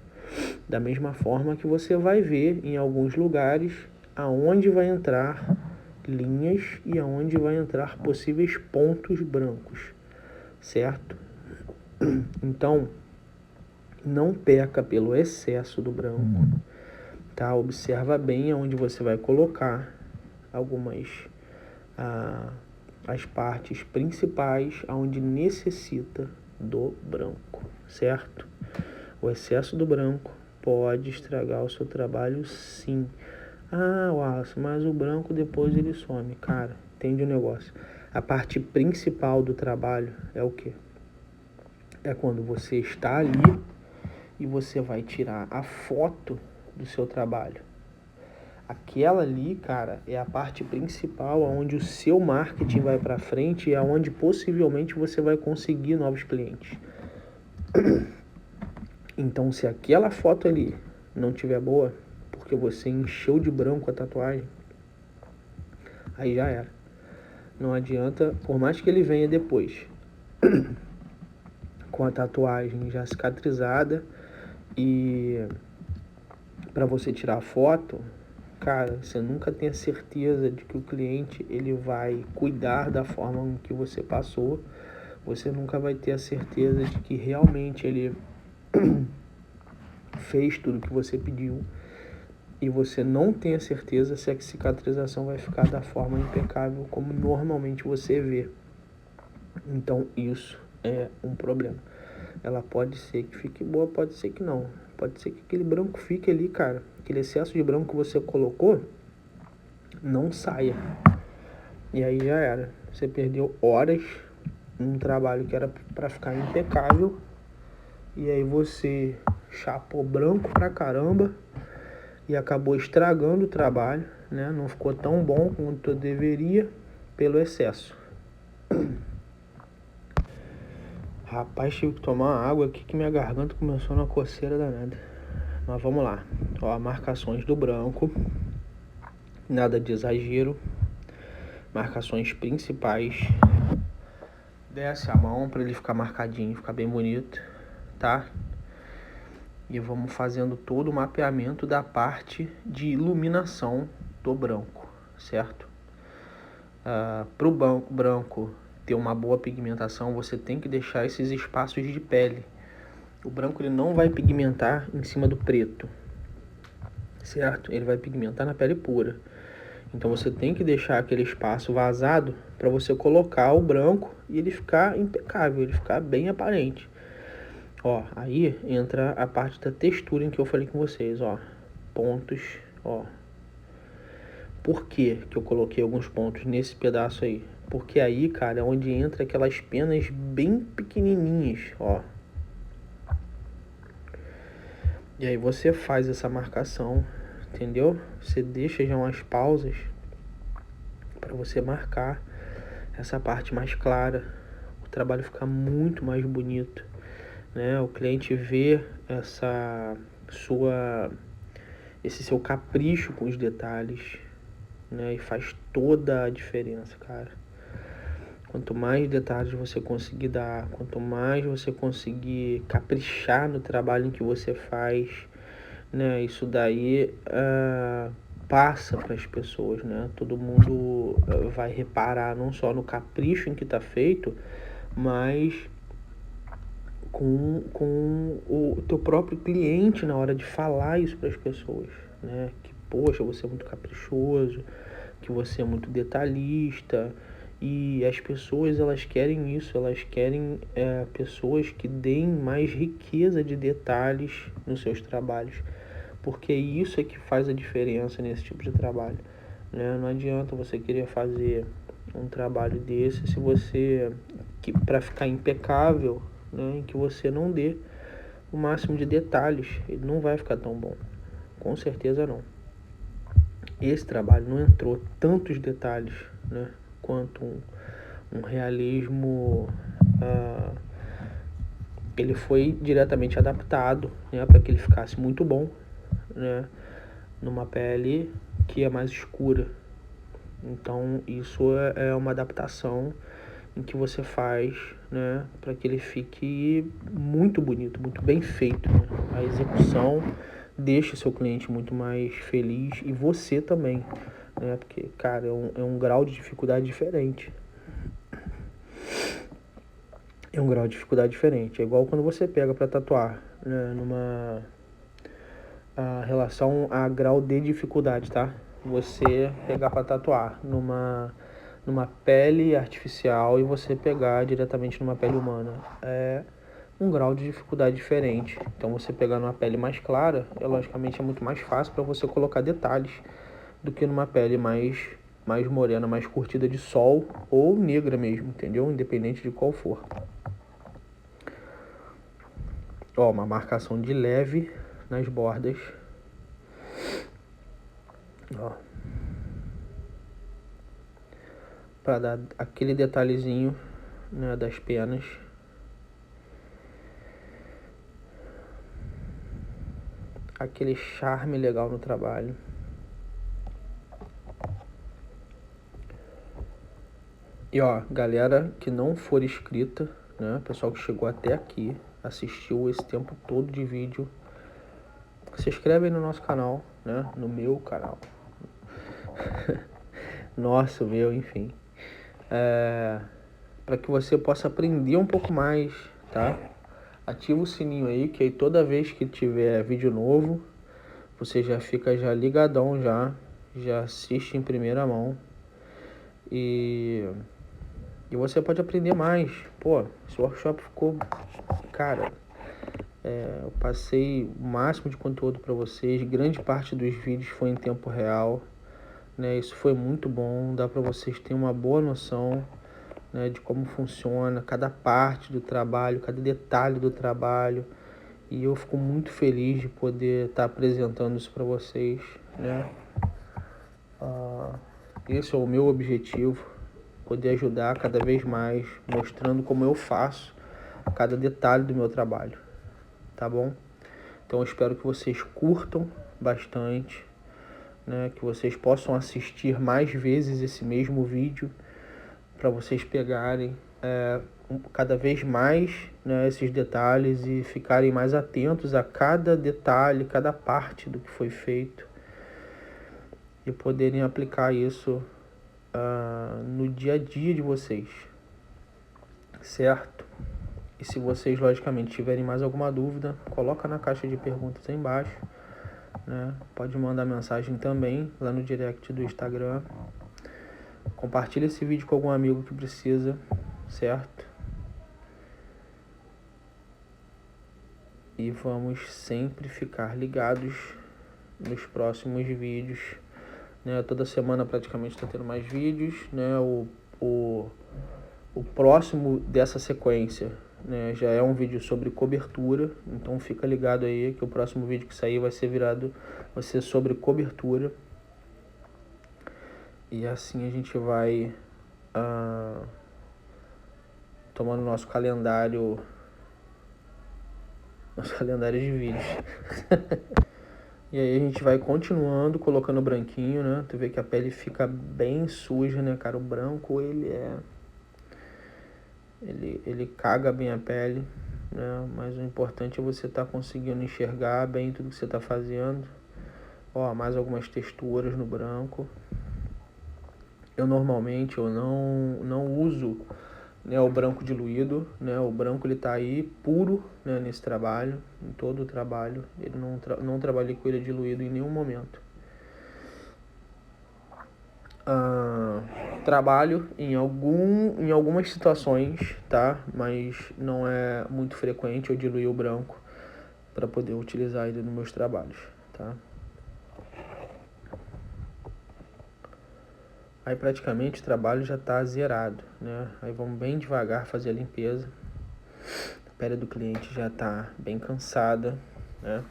Da mesma forma que você vai ver em alguns lugares aonde vai entrar linhas e aonde vai entrar possíveis pontos brancos, certo? Então, não peca pelo excesso do branco, tá? Observa bem aonde você vai colocar algumas as partes principais aonde necessita do branco, certo? O excesso do branco pode estragar o seu trabalho, sim. Wallace, mas o branco depois ele some. Cara, entende o negócio. A parte principal do trabalho é o quê? É quando você está ali e você vai tirar a foto do seu trabalho. Aquela ali, cara, é a parte principal onde o seu marketing vai para frente e aonde possivelmente você vai conseguir novos clientes. Então, se aquela foto ali não tiver boa, porque você encheu de branco a tatuagem, aí já era. Não adianta, por mais que ele venha depois, com a tatuagem já cicatrizada, e para você tirar a foto, cara, você nunca tem a certeza de que o cliente ele vai cuidar da forma que você passou. Você nunca vai ter a certeza de que realmente ele fez tudo que você pediu. E você não tem a certeza se a cicatrização vai ficar da forma impecável como normalmente você vê. Então isso é um problema. Ela pode ser que fique boa, pode ser que não. Pode ser que aquele branco fique ali, cara. Aquele excesso de branco que você colocou não saia. E aí já era. Você perdeu horas num trabalho que era para ficar impecável. E aí você chapou branco pra caramba e acabou estragando o trabalho, né? Não ficou tão bom quanto deveria pelo excesso. Rapaz, tive que tomar água aqui que minha garganta começou na coceira danada. Mas vamos lá. Ó, marcações do branco. Nada de exagero. Marcações principais. Desce a mão para ele ficar marcadinho, ficar bem bonito, tá? E vamos fazendo todo o mapeamento da parte de iluminação do branco, certo? Para o branco ter uma boa pigmentação, você tem que deixar esses espaços de pele. O branco ele não vai pigmentar em cima do preto, certo? Ele vai pigmentar na pele pura. Então você tem que deixar aquele espaço vazado para você colocar o branco e ele ficar impecável, ele ficar bem aparente. Ó, aí entra a parte da textura em que eu falei com vocês, ó. Pontos, ó. Por que eu coloquei alguns pontos nesse pedaço aí? Porque aí, cara, é onde entra aquelas penas bem pequenininhas, ó. E aí você faz essa marcação, entendeu? Você deixa já umas pausas para você marcar essa parte mais clara. O trabalho fica muito mais bonito, né? O cliente vê esse seu capricho com os detalhes, né? E faz toda a diferença, cara. Quanto mais detalhes você conseguir dar, quanto mais você conseguir caprichar no trabalho em que você faz, né? Isso daí passa para as pessoas, né? Todo mundo vai reparar não só no capricho em que está feito, mas com o teu próprio cliente na hora de falar isso para as pessoas, né? Que, poxa, você é muito caprichoso, que você é muito detalhista. E as pessoas, elas querem isso, elas querem pessoas que deem mais riqueza de detalhes nos seus trabalhos, porque isso é que faz a diferença nesse tipo de trabalho, né? Não adianta você querer fazer um trabalho desse se você, para ficar impecável, né, que você não dê o máximo de detalhes, ele não vai ficar tão bom, com certeza não. Esse trabalho não entrou tantos detalhes, né, quanto um realismo. Ele foi diretamente adaptado, né, para que ele ficasse muito bom, né, numa pele que é mais escura. Então isso é uma adaptação em que você faz, né, para que ele fique muito bonito, muito bem feito, né? A execução deixa o seu cliente muito mais feliz e você também, né? Porque, cara, é um grau de dificuldade diferente. É um grau de dificuldade diferente. É igual quando você pega para tatuar, né, numa relação a grau de dificuldade, tá? Você pegar para tatuar numa pele artificial e você pegar diretamente numa pele humana. É um grau de dificuldade diferente. Então você pegar numa pele mais clara, logicamente é muito mais fácil para você colocar detalhes do que numa pele mais morena, mais curtida de sol ou negra mesmo, entendeu? Independente de qual for. Ó, uma marcação de leve nas bordas. Ó. Para dar aquele detalhezinho, né, das penas. Aquele charme legal no trabalho. E ó, galera que não for inscrita, né, pessoal que chegou até aqui, assistiu esse tempo todo de vídeo, se inscreve aí no nosso canal, né, no meu canal. Nosso, meu, enfim. Para que você possa aprender um pouco mais, tá? Ativa o sininho aí, que aí toda vez que tiver vídeo novo, você já fica já ligadão já assiste em primeira mão. E você pode aprender mais. Pô, esse workshop ficou... Cara, eu passei o máximo de conteúdo para vocês. Grande parte dos vídeos foi em tempo real, né? Isso foi muito bom. Dá para vocês terem uma boa noção, né, de como funciona cada parte do trabalho, cada detalhe do trabalho. E eu fico muito feliz de poder estar apresentando isso para vocês, né? Esse é o meu objetivo, poder ajudar cada vez mais, mostrando como eu faço cada detalhe do meu trabalho, tá bom? Então eu espero que vocês curtam bastante, né? Que vocês possam assistir mais vezes esse mesmo vídeo, para vocês pegarem cada vez mais, né, esses detalhes e ficarem mais atentos a cada detalhe, cada parte do que foi feito e poderem aplicar isso no dia a dia de vocês, certo? E se vocês logicamente tiverem mais alguma dúvida, coloca na caixa de perguntas aí embaixo, né? Pode mandar mensagem também lá no direct do Instagram. Compartilha esse vídeo com algum amigo que precisa, certo? E vamos sempre ficar ligados nos próximos vídeos, né? Toda semana praticamente está tendo mais vídeos, né? O próximo dessa sequência, né, já é um vídeo sobre cobertura, então fica ligado aí que o próximo vídeo que sair vai ser sobre cobertura. E assim a gente vai tomando nosso calendário de vídeos. E aí a gente vai continuando colocando branquinho, né? Tu vê que a pele fica bem suja, né, cara? O branco, ele caga bem a pele, né? Mas o importante é você estar conseguindo enxergar bem tudo que você está fazendo. Ó, mais algumas texturas no branco. Eu normalmente não uso, né, o branco diluído, né? O branco ele tá aí puro, né, nesse trabalho, em todo o trabalho. Ele não trabalhei com ele diluído em nenhum momento. Trabalho em algumas situações, tá? Mas não é muito frequente eu diluir o branco para poder utilizar ele nos meus trabalhos, tá? Aí praticamente o trabalho já está zerado, né? Aí vamos bem devagar fazer a limpeza. A pele do cliente já está bem cansada, né?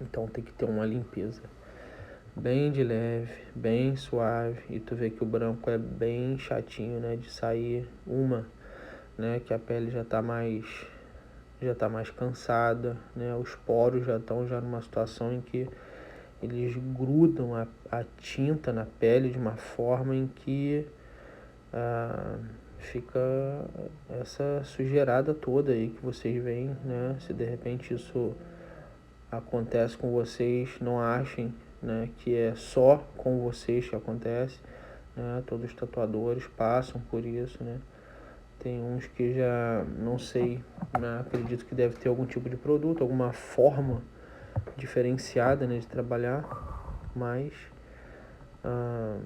Então tem que ter uma limpeza bem de leve, bem suave. E tu vê que o branco é bem chatinho, né? De sair né? Que a pele já tá mais cansada, né? Os poros já estão numa situação em que eles grudam a tinta na pele de uma forma em que fica essa sujeirada toda aí que vocês veem, né? Se de repente isso acontece com vocês, não achem, né, que é só com vocês que acontece, né? Todos os tatuadores passam por isso, né? Tem uns que já não sei, né? Acredito que deve ter algum tipo de produto, alguma forma diferenciada, né, de trabalhar, mas a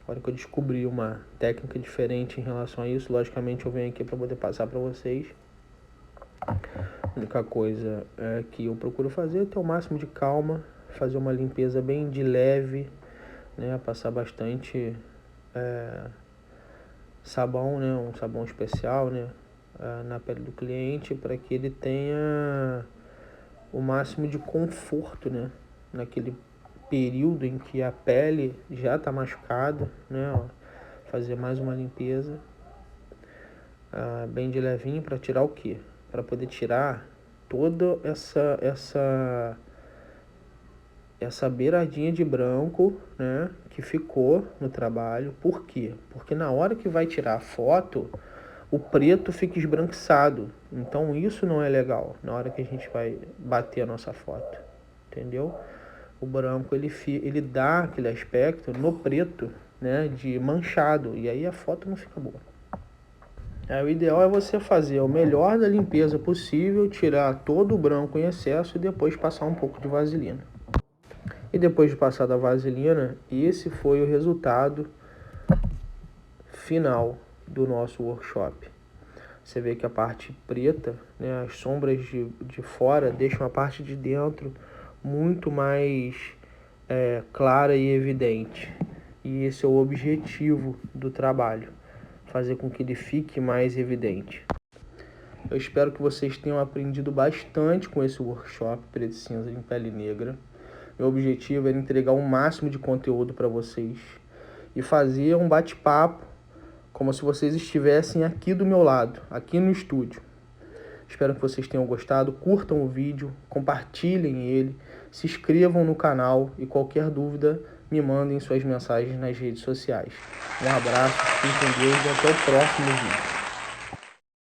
hora que eu descobri uma técnica diferente em relação a isso, logicamente eu venho aqui para poder passar para vocês. A única coisa que eu procuro fazer é ter o máximo de calma, fazer uma limpeza bem de leve, né? Passar bastante sabão, né? Um sabão especial, né? Na pele do cliente, para que ele tenha o máximo de conforto, né? Naquele período em que a pele já está machucada, né? Fazer mais uma limpeza bem de levinho para tirar o quê? Para poder tirar toda essa beiradinha de branco, né, que ficou no trabalho. Por quê? Porque na hora que vai tirar a foto, o preto fica esbranquiçado. Então isso não é legal na hora que a gente vai bater a nossa foto, entendeu? O branco ele dá aquele aspecto no preto, né, de manchado, e aí a foto não fica boa. O ideal é você fazer o melhor da limpeza possível, tirar todo o branco em excesso e depois passar um pouco de vaselina. E depois de passar da vaselina, esse foi o resultado final do nosso workshop. Você vê que a parte preta, né, as sombras de fora deixam a parte de dentro muito mais clara e evidente. E esse é o objetivo do trabalho, fazer com que ele fique mais evidente. Eu espero que vocês tenham aprendido bastante com esse workshop Preto e Cinza em Pele Negra. Meu objetivo era entregar o máximo de conteúdo para vocês e fazer um bate-papo como se vocês estivessem aqui do meu lado, aqui no estúdio. Espero que vocês tenham gostado, curtam o vídeo, compartilhem ele, se inscrevam no canal e qualquer dúvida me mandem suas mensagens nas redes sociais. Um abraço, fiquem com Deus e até o próximo vídeo.